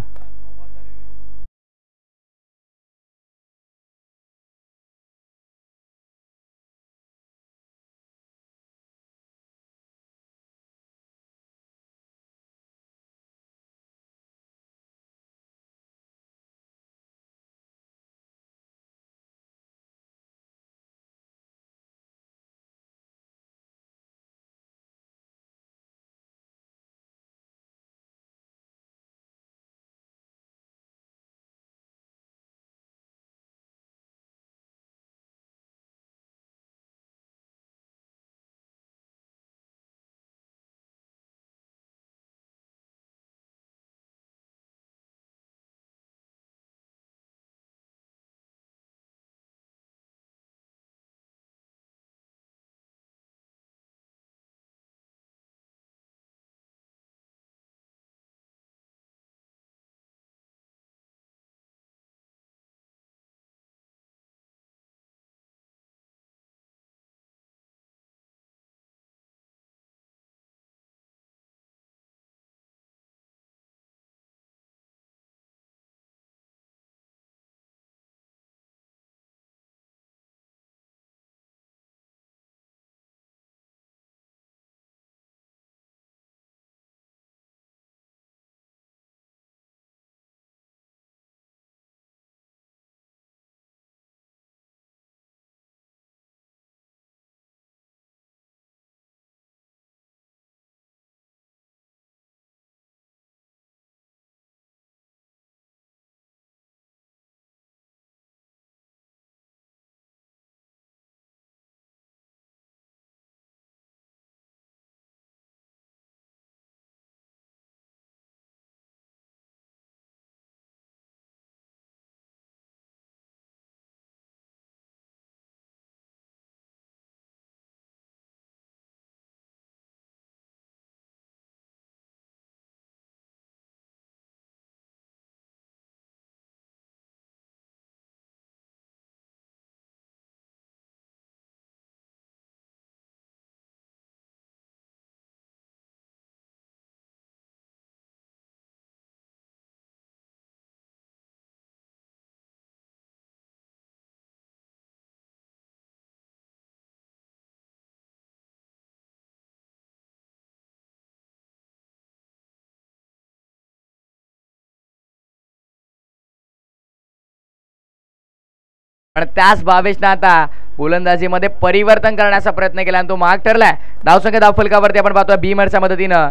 C: आणि त्याच भावेशने आता गोलंदाजीमध्ये परिवर्तन करण्याचा प्रयत्न केला आणि तो मार्ग ठरलाय. धावसंख्या धावफलकावरती आपण पाहतोय बीमरच्या मदतीनं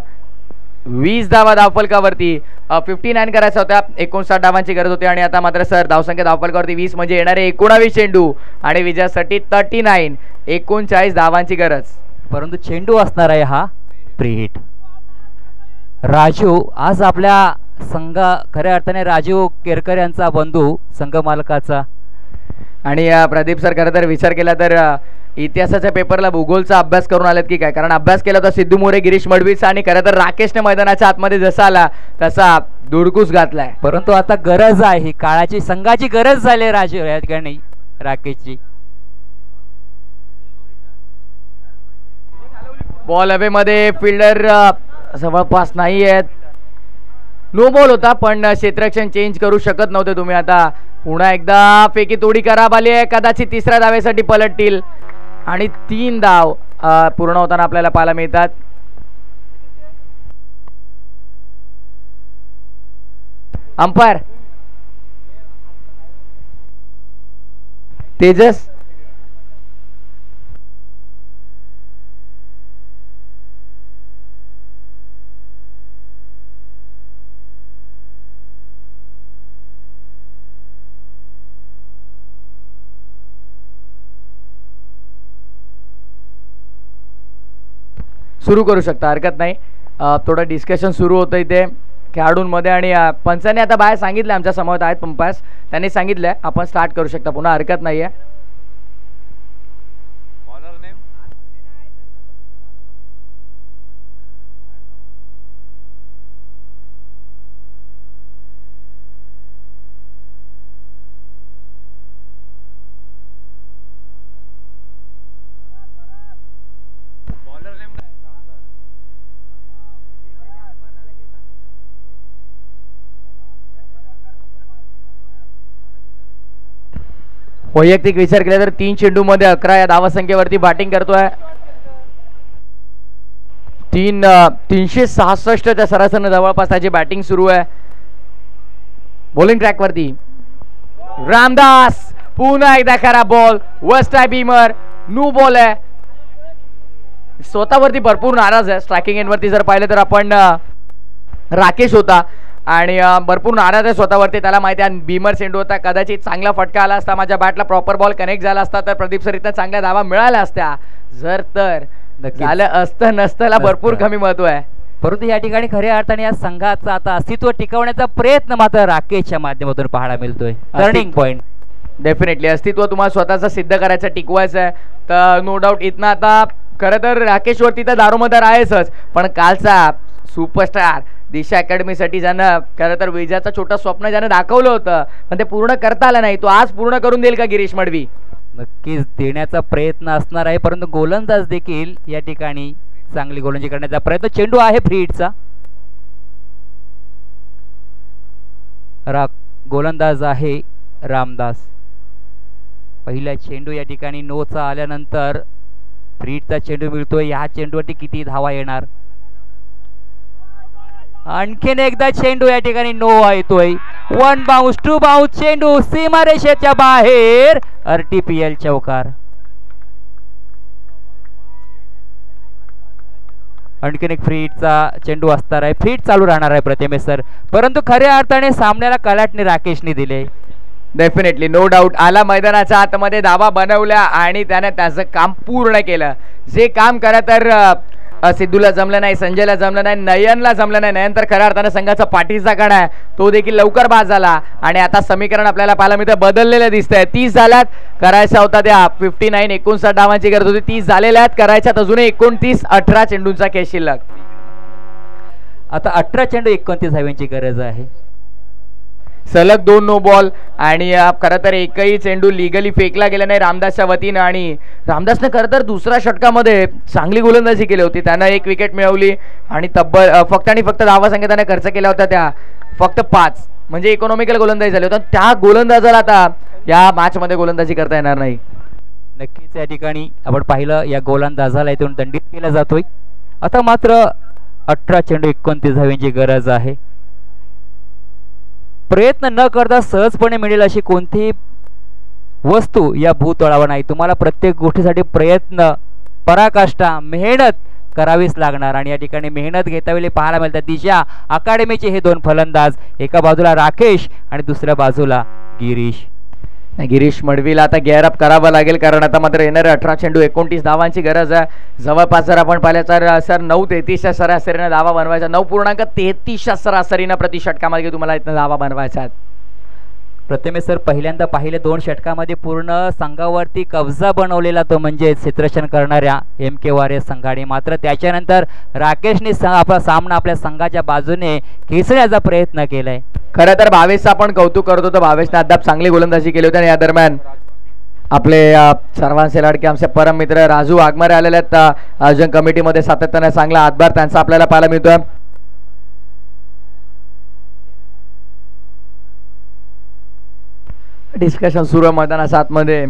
C: 20 धावा धावफलकावरती 59 करायचा होता. 59 धावांची गरज होती आणि आता मात्र सर धावसंख्या धावफलकावरती 20 म्हणजे येणारे 19 चेंडू आणि विजयासाठी 39 39 धावांची गरज.
B: परंतु चेंडू असणार आहे हा प्रीहिट. राजू आज आपल्या खऱ्या अर्थाने राजू केरकर यांचा बंधू संघ मालकाचा.
C: आणि प्रदीप सर खरं तर विचार केला तर इतिहासाच्या पेपरला भूगोलचा अभ्यास करून आलेत की काय, कारण अभ्यास केला होता सिद्धू मोरे, गिरीश मडवीचा, आणि खरं तर राकेशने मैदानाच्या आतमध्ये जसा आला तसा धुडकूस घातलाय.
B: परंतु आता गरज आहे, काळाची संघाची गरज झाली राजू या ठिकाणी राकेशची.
C: बॉल हवेमध्ये, फिल्डर जवळपास नाही आहेत. नो बॉल होता पण क्षेत्ररक्षण चेंज करू शकत नव्हते तुम्ही. आता पुन्हा एकदा फेकी तोडी खराब आली आहे, कदाचित तिसऱ्या धावेसाठी पलटतील आणि 3 धाव पूर्ण होताना आपल्याला पाहायला मिळतात. अंपायर तेजस, सुरू करू शकता, हरकत नाही. थोडं डिस्कशन सुरू होतं इथे खेळाडूंमध्ये आणि पंचांनी आता बाहेर सांगितलं, आमच्या समोर आहेत पंपास, त्यांनी सांगितलं आपण स्टार्ट करू शकता पुन्हा, हरकत नाही आहे. वैयक्तिक विचार केला तर 3 चेंडूमध्ये 11 या धावसंख्येवरती बॅटिंग करतोय. 366च्या सरासरीने जवळपास त्याची बॅटिंग सुरू आहे. बॉलिंग ट्रॅक वरती रामदास, पुन्हा एकदा खराब बॉल, वेस्ट आहे बीमर, नो बॉल आहे. स्वतःवरती भरपूर नाराज आहे. स्ट्रायकिंग एंड वरती जर पाहिलं तर आपण राकेश होता आणि भरपूर नाराज आहे स्वतःवरती. त्याला माहिती आहे बीमर सेंडू होता, कदाचित चांगला फटका आला असता, माझ्या बॅटला प्रॉपर बॉल कनेक्ट झाला असता तर प्रदीप सर इथं चांगल्या धावा मिळाल्या असत्या. जर तर झालं असतं नसतंला भरपूर कमी महत्व आहे.
B: परंतु या ठिकाणी खऱ्या अर्थाने या संघाचं आता अस्तित्व टिकवण्याचा प्रयत्न मात्र राकेशच्या माध्यमातून पाहायला मिळतोय. टर्निंग पॉइंट
C: डेफिनेटली अस्तित्व तुम्हाला स्वतःचं सिद्ध करायचं, टिकवायचं आहे. तर नो डाऊट इथनं आता खरं तर राकेशवरती तर दारोमदार आहेच, पण कालचा सुपरस्टार दिशा अकॅडमीसाठी ज्यानं खरं तर विजयाचं छोटं स्वप्न ज्यानं दाखवलं होतं पण ते पूर्ण करता आलं नाही, तो आज पूर्ण करून देईल का गिरीश मडवी?
B: नक्कीच देण्याचा प्रयत्न असणार आहे. परंतु गोलंदाज देखील या ठिकाणी चांगली गोलंदाजी करण्याचा प्रयत्न. चेंडू आहे फ्री हिटचा. गोलंदाज आहे रामदास. पहिला चेंडू या ठिकाणी नोचा आल्यानंतर फ्री हिटचा चेंडू मिळतोय. या चेंडूवरती किती धावा येणार? आणखीन एकदा चेंडू या ठिकाणी नो येतोय. 1 बाउन्स 2 बाउन्स चेंडू सीमारेषेच्या बाहेर. RTPL चौकार. आणखीन एक फ्री हिटचा चेंडू असणार आहे. फ्री हिट चालू राहणार आहे प्रतिमेश सर, परंतु खऱ्या अर्थाने सामन्याला कलाटणी राकेशने दिले.
C: डेफिनेटली नो डाऊट आला मैदानाच्या आतमध्ये, धावा बनवल्या आणि त्याने त्याचं काम पूर्ण केलं. जे काम करा तर सिद्धूला जमलं नाही, संजयला जमलं नाही, नयनला जमलं नाही. नयन तर खऱ्या अर्थाने संघाचा पाठीचा कण आहे, तो देखील लवकर बाद झाला आणि आता समीकरण आपल्याला पाहायला मिळतं बदललेलं दिसतंय. 30 झाल्यात, करायच्या होता त्या 59 59 धावांची गरज होती, 30 झालेल्या आहेत, करायच्यात अजूनही 29. 18 चेंडूंचा खेळ शिल्लक.
B: आता 18 चेंडू 29 धावांची गरज आहे.
C: सलग 2 नो बॉल आणि खरं तर एकही चेंडू लिगली फेकला गेला नाही रामदासच्या वतीनं. आणि रामदासने खरं तर दुसऱ्या षटकामध्ये चांगली गोलंदाजी केली होती. त्यानं 1 विकेट मिळवली आणि तब्बल फक्त आणि फक्त धावासंख्या त्याने खर्च केल्या होत्या त्या फक्त 5, म्हणजे इकॉनॉमिकल गोलंदाजी झाली होती. त्या गोलंदाजाला आता या मॅच मध्ये गोलंदाजी करता येणार नाही.
B: नक्कीच या ठिकाणी आपण पाहिलं या गोलंदाजाला इथून दंडित केला जातोय. आता मात्र 18 चेंडू 29 धावांची गरज आहे. प्रयत्न न करता सहजपणे मिळेल अशी कोणतीही वस्तू या भूतळावर नाही. तुम्हाला प्रत्येक गोष्टीसाठी प्रयत्न, पराकाष्ठा, मेहनत करावीच लागणार आणि या ठिकाणी मेहनत घेता वेळी पाहायला मिळतात दिशा अकादमीचे हे 2 फलंदाज, एका बाजूला राकेश आणि दुसऱ्या बाजूला गिरीश.
C: गिरीश मडवीला आता गेअर अप करावं लागेल, कारण आता मात्र येणारे 18 चेंडू 29 धावांची गरज आहे. जवळपास जर आपण पाहिलं तर सर 9.33 सरासरीनं धावा बनवायचा, 9.33 सरासरीनं प्रति षटकामध्ये तुम्हाला इथं धावा बनवायचा आहेत.
B: प्रथमेश सर, पहिल्यांदा पहिल्या 2 षटकामध्ये पूर्ण संघावरती कब्जा बनवलेला तो म्हणजे क्षेत्ररक्षण करणाऱ्या MK वॉरियर्स संघाने. मात्र त्याच्यानंतर राकेशने आपला सामना आपल्या संघाच्या बाजूने खेचण्याचा प्रयत्न केलाय.
C: खरं तर भावेशचं आपण कौतुक करत होतो. भावेशने अद्याप चांगली गोलंदाजी केली होती आणि या दरम्यान आपले सर्वांचे लाडके आमचे परम मित्र राजू वाघमारे आलेले आहेत. आयोजन कमिटीमध्ये सातत्याने चांगला हातभार त्यांचा आपल्याला पाहायला मिळतोय. डिस्कशन सुरू आहे मैदानाच्या आतमध्ये,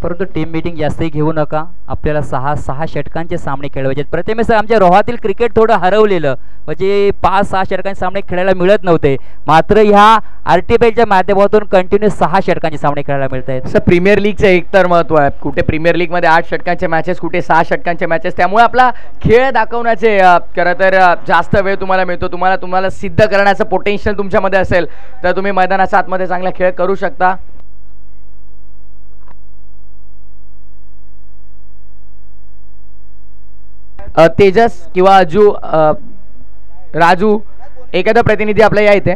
B: परंतु टीम मीटिंग जास्तही घेऊ नका. आपल्याला 6 षटकांचे सामने खेळवायचे. प्रथमेश आमच्या रोहातील क्रिकेट थोडं हरवलेलं, म्हणजे 5-6 षटकांचे सामने खेळायला मिळत नव्हते. मात्र ह्या RTPLच्या माध्यमातून कंटिन्यू 6 षटकांचे सामने खेळायला मिळत आहेत.
C: सर प्रीमियर लीगचं एक तर महत्व आहे, कुठे प्रीमियर लीग मध्ये 8 षटकांचे मॅचेस, कुठे 6 षटकांचे मॅचेस. त्यामुळे आपला खेळ दाखवण्याचे खरं तर जास्त वेळ तुम्हाला मिळतो. तुम्हाला सिद्ध करण्याचं पोटेन्शियल तुमच्यामध्ये असेल तर तुम्ही मैदानाच्या आतमध्ये चांगला खेळ करू शकता. तेजस किंवा राजू एखादा प्रतिनिधी आपल्या या इथे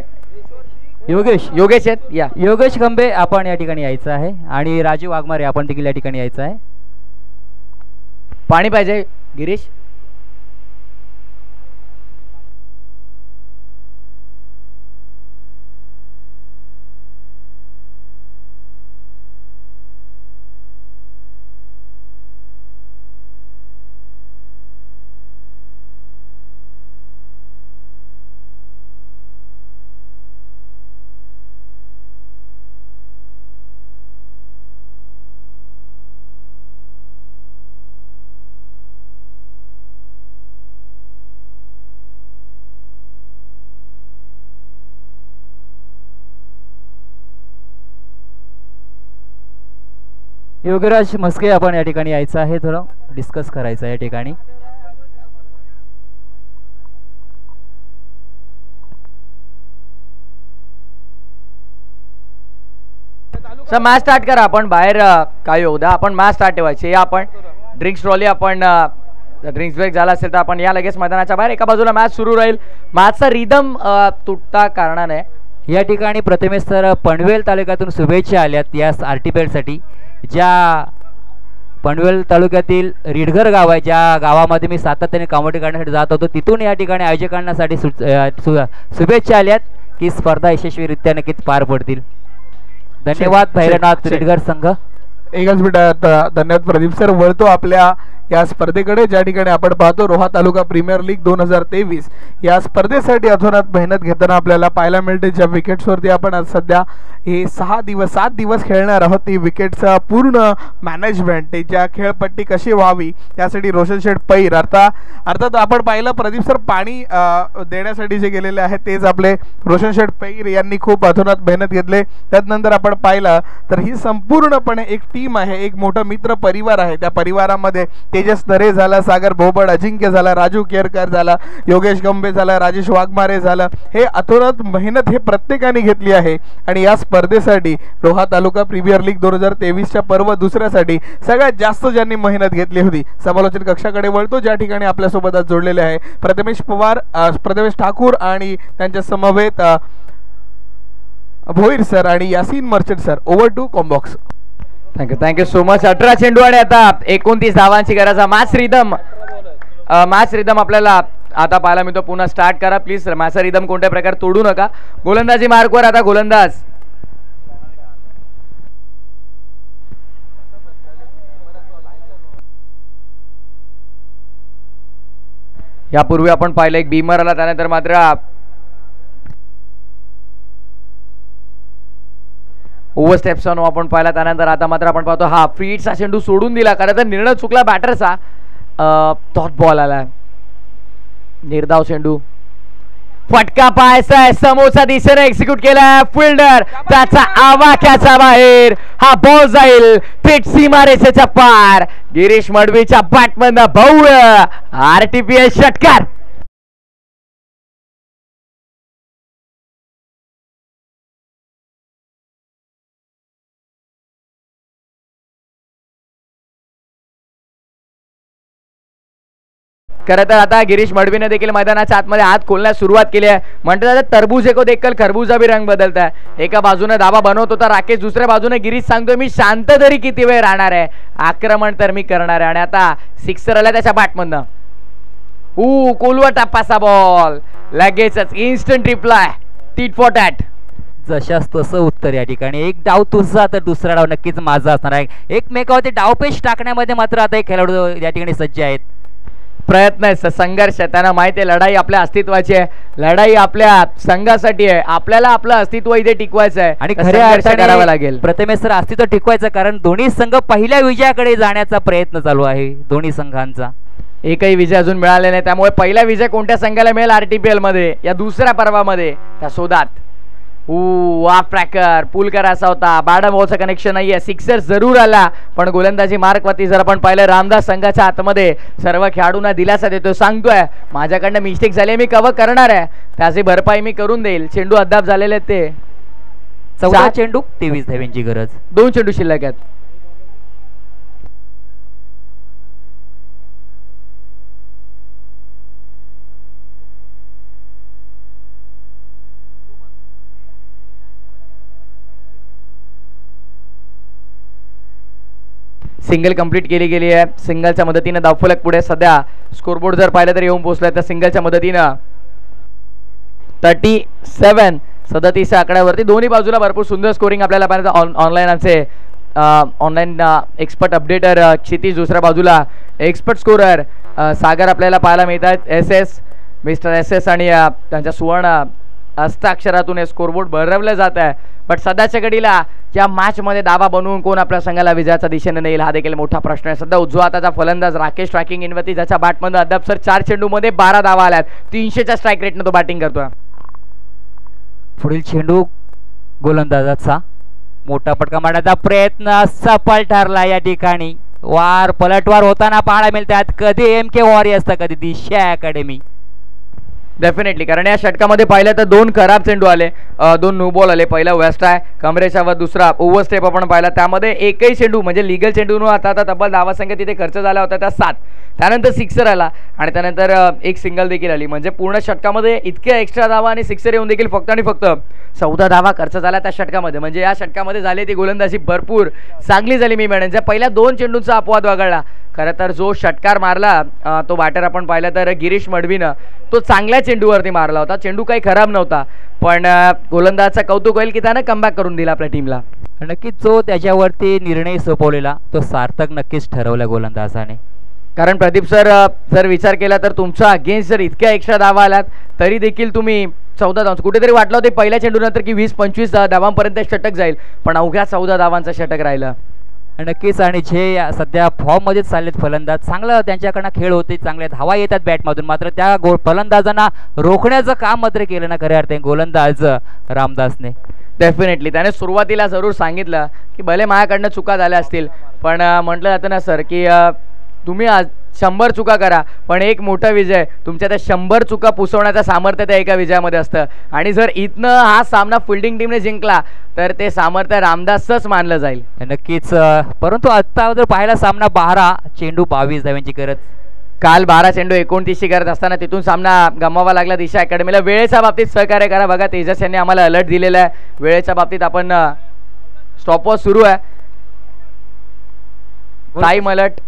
C: योगेश आहेत या.
B: योगेश खंबे आपण या ठिकाणी यायचं आहे आणि राजू वाघमारे आपण देखील या ठिकाणी यायचं आहे.
C: पाणी पाहिजे गिरीश.
B: योगराज म्हस्के आपण या ठिकाणी यायचं आहे, थोडं डिस्कस करायचं आहे या ठिकाणी.
C: सर मॅच स्टार्ट करा. आपण बाहेर काय होऊ द्या, आपण मॅच स्टार्ट ठेवायची. आपण ड्रिंक्स ट्रॉली, आपण ड्रिंक्स ब्रेक झाला असेल तर आपण या लगेच मैदानाच्या बाहेर. एका बाजूला मॅच सुरू राहील. मॅचचा रिदम तुटता कारणाने
B: या ठिकाणी प्रथमेश सर पनवेल तालुक्यातून शुभेच्छा आल्यात या RTPL साठी. ज्या पनवेल तालुक्यातील रिडघर गाव आहे, ज्या गावामध्ये मी सातत्याने कॉमेडी करण्यासाठी जात होतो, तिथून या ठिकाणी आयोजकांसाठी शुभेच्छा आल्यात की स्पर्धा यशस्वीरित्या नक्कीच पार पडतील. धन्यवाद भैरवनाथ रिडघर संघ.
D: एकच मिनिट. धन्यवाद प्रदीप सर. वळतो आपल्या या स्पर्धेकडे, ज्या ठिकाणी आपण पाहतो रोहा तालुका प्रीमियर लीग 2023 या स्पर्धेसाठी अथोनात मेहनत घेताना आपल्याला पाहायला मिळते. ज्या विकेट्सवरती आपण आज सध्या हे 7 दिवस खेळणार आहोत, ती विकेटचा पूर्ण मॅनेजमेंट, ज्या खेळपट्टी कशी व्हावी त्यासाठी रोशन शेठ पैर अर्थात आपण पाहिलं प्रदीप सर पाणी देण्यासाठी जे गेलेले आहेत तेच आपले रोशन शेठ पैर यांनी खूप अथोनात मेहनत घेतले. त्यानंतर आपण पाहिलं तर ही संपूर्णपणे एक टीम आहे, एक मोठा मित्र परिवार आहे. त्या परिवारामध्ये तेजस नरे झाला, सागर भोबड, अजिंक्य झाला, राजू केरकर झाला, योगेश गंबे झाला, राजेश वाघमारे झाला. हे अथोनात मेहनत हे प्रत्येकाने घेतली आहे आणि या स्पर्धेसाठी रोहा तालुका प्रीमियर लीग 2023च्या पर्व दुसऱ्यासाठी सगळ्यात जास्त ज्यांनी मेहनत घेतली होती समालोचन कक्षाकडे वळतो, ज्या ठिकाणी आपल्यासोबत आज जोडलेले आहे प्रथमेश पवार, प्रथमेश ठाकूर आणि त्यांच्या समवेत भोईर सर आणि Yasin Merchant sir. Over to combox.
C: Thank you so much. 18 चेंडू आणि आता 29 धावांची गरज. मॅच रिदम आपल्याला आता पाहायला मिळतो. पुन्हा स्टार्ट करा प्लीज. मॅचचा रिदम कोणत्या प्रकारे तोडू नका. गोलंदाजी मार्कवर आता गोलंदाज यापूर्वी आपण पाहिलं एक बीमर आला, त्यानंतर मात्र ओव्हर स्टेप्सन आपण पाहिला. त्यानंतर आता मात्र आपण पाहतो हा फ्रीडचा चेंडू सोडून दिला. खरं तर निर्णय चुकला बॅटरचा. डॉट बॉल आला, निर्धाव चेंडू, फटका पाहायचा आहे, समोरचा दिशेने एक्झिक्यूट केलाय फिल्डर, त्याचा आवाक्याचा बाहेर. हा बॉल जाईल थेट सीमारेषेच्या पार. गिरीश मडवीच्या बॅटमधनं भव्य RTPL षटकार. खरं तर आता गिरीश मडवीने देखील मैदानाच्या आतमध्ये हात खोलण्यास सुरुवात केली आहे. म्हणतात तरबूज को देखकर खरबूजा भी रंग बदलता है. एका बाजूने दाबा बनवत होता राकेश, दुसऱ्या बाजूने गिरीश सांगतोय मी शांत तरी किती वेळ राहणार आहे, आक्रमण तर मी करणार आहे. आणि आता सिक्सर आला त्याच्या बॅटमधनं. कोलवा टप्पाचा बॉल, लगेचच instant reply, tit for tat.
B: जशास तसं उत्तर या ठिकाणी. एक डाव तुझा तर दुसरा डाव नक्कीच माझा असणार आहे. एकमेकावरती डावपेच टाकण्यामध्ये मात्र आता एक खेळाडू या ठिकाणी सज्ज आहेत.
C: प्रयत्न आहे, संघर्ष आहे, त्यांना माहिती आहे लढाई आपल्या अस्तित्वाची आहे, लढाई आपल्या संघासाठी आहे, आपल्याला आपलं अस्तित्व इथे टिकवायचं आहे
B: आणि खऱ्या अर्थाने
C: करावं लागेल.
B: प्रथमेश सर अस्तित्व टिकवायचं, कारण दोन्ही संघ पहिल्या विजयाकडे जाण्याचा प्रयत्न चालू आहे दोन्ही संघांचा.
C: एकही विजय अजून मिळाले नाही, त्यामुळे पहिला विजय कोणत्या संघाला मिळेल आरटीपीएल मध्ये या दुसऱ्या पर्वामध्ये त्या शोधात. ऑफ ट्रॅकर पुल करायचा होता, बॅडम बॉलचं कनेक्शन नाहीये, सिक्सर जरूर आला पण गोलंदाजी मार्कवरती जर आपण पाहिलं रामदास संघाच्या आतमध्ये सर्व खेळाडूंना दिलासा देतो, सांगतोय माझ्याकडनं मिस्टेक झाली मी कव्हर करणार आहे, त्याची भरपाई मी करून देईल. चेंडू अद्याप झालेले आहेत ते
B: 14 चेंडू 23 धावांची गरज,
C: 2 चेंडू शिल्लक आहेत. सिंगल कंप्लीट केली गेली आहे. सिंगलच्या मदतीने धावफलक पुढे सध्या स्कोरबोर्ड जर पाहिलं तर येऊन पोहोचलाय, तर सिंगलच्या मदतीनं 37 37 आकड्यावरती दोन्ही बाजूला भरपूर सुंदर स्कोरिंग आपल्याला पाहिजे. ऑनलाईन आमचे ऑनलाईन एक्सपर्ट अपडेटर क्षितिज, दुसऱ्या बाजूला एक्सपर्ट स्कोरर सागर आपल्याला पाहायला मिळतात. मिस्टर एस एस आणि त्यांच्या सुवर्ण हस्ताक्षरातून हे स्कोरबोर्ड भरवलं जात आहे. बट सध्याच्या घडीला या मॅचमध्ये दावा बनवून कोण आपल्या संघाला विजयाच्या दिशेने नेईल हा देखील मोठा प्रश्न आहे. सध्या उजवा हाताचा फलंदाज राकेश ट्रॅकिंग इनवती, ज्याच्या बॅटमध्ये अद्याप सर 4 चेंडूमध्ये 12 धावा आल्यात, 300च्या स्ट्राईक रेटने तो बॅटिंग करतोय.
B: पुढील चेंडू गोलंदाजाचा मोठा फटका मारण्याचा प्रयत्न सफल ठरला. या ठिकाणी वार पलटवार होताना पाहायला मिळतात, कधी MK वॉरियर्स तर कधी दिशा अकॅडमी.
C: डेफिनेटली, कारण या षटकामध्ये पाहिलं तर 2 खराब चेंडू आले, 2 नो बॉल आले. पहिला वेस्ट आहे कमरेच्या वर, दुसरा ओव्हर स्टेप आपण पाहिला, त्यामध्ये एकही चेंडू म्हणजे लिगल चेंडू न आता तब्बल धावासंख्या तिथे खर्च झाला होता त्या 7. त्यानंतर सिक्सर आला आणि त्यानंतर एक सिंगल देखील आली. म्हणजे पूर्ण षटकामध्ये इतक्या एक्स्ट्रा धावा आणि सिक्सर येऊन देखील फक्त आणि फक्त 14 धावा खर्च झाला त्या षटकामध्ये. म्हणजे या षटकामध्ये झाली ती गोलंदाजी भरपूर चांगली झाली. मी म्हणेन ज्या पहिल्या 2 चेंडूंचा अपवाद वगळला, खरं तर जो षटकार मारला तो बॅटर आपण पाहिला तर गिरीश मडवीनं तो चांगल्या चेंडूवरती मारला होता. चेंडू काही खराब नव्हता, पण गोलंदाजचा कौतुक होईल की त्यानं कमबॅक करून दिला आपल्या टीमला.
B: नक्कीच जो त्याच्यावरती निर्णय सोपवलेला तो सार्थक नक्कीच ठरवला गोलंदाजाने.
C: कारण प्रदीप सर जर विचार केला तर तुमचा अगेन्स्ट जर इतक्या एक्स्ट्रा धावा आल्यात तरी देखील तुम्ही 14 धावांचं कुठेतरी वाटलं होतं पहिल्या चेंडूनंतर की 20-25 धावांपर्यंत षटक जाईल, पण अवघ्या 14 धावांचं षटक राहिलं.
B: नक्कीच, आणि जे सध्या फॉर्म मध्ये चाललेत फलंदाज, चांगलं त्यांच्याकडनं खेळ होते, चांगल्या धावा येतात बॅटमधून, मात्र त्या फलंदाजांना रोखण्याचं काम मात्र केलं ना खऱ्या अर्थाने गोलंदाज रामदासने.
C: डेफिनेटली त्याने सुरुवातीला जरूर सांगितलं की भले माझ्याकडनं चुका झाल्या असतील, पण म्हटलं जातं ना सर की तुम्ही आज 100 चुका करा, पण एक मोठा विजय तुमच्या त्या 100 चुका पुसवण्याचं सामर्थ्य त्या एका विजयामध्ये असतं. आणि जर इथनं हा सामना फिल्डिंग टीमने जिंकला तर ते सामर्थ्य रामदासच मानलं जाईल.
B: नक्कीच, परंतु आता जर पाहिला सामना 12 चेंडू 22 धावांची गरज.
C: काल 12 चेंडू 29 करत असताना तिथून सामना गमावा लागला दिशा अकॅडमीला. वेळेच्या बाबतीत सहकार्य करा. बघा तेजस यांनी आम्हाला अलर्ट दिलेला आहे, वेळेच्या बाबतीत आपण स्टॉपवॉच सुरू आहे, टाइम अलर्ट.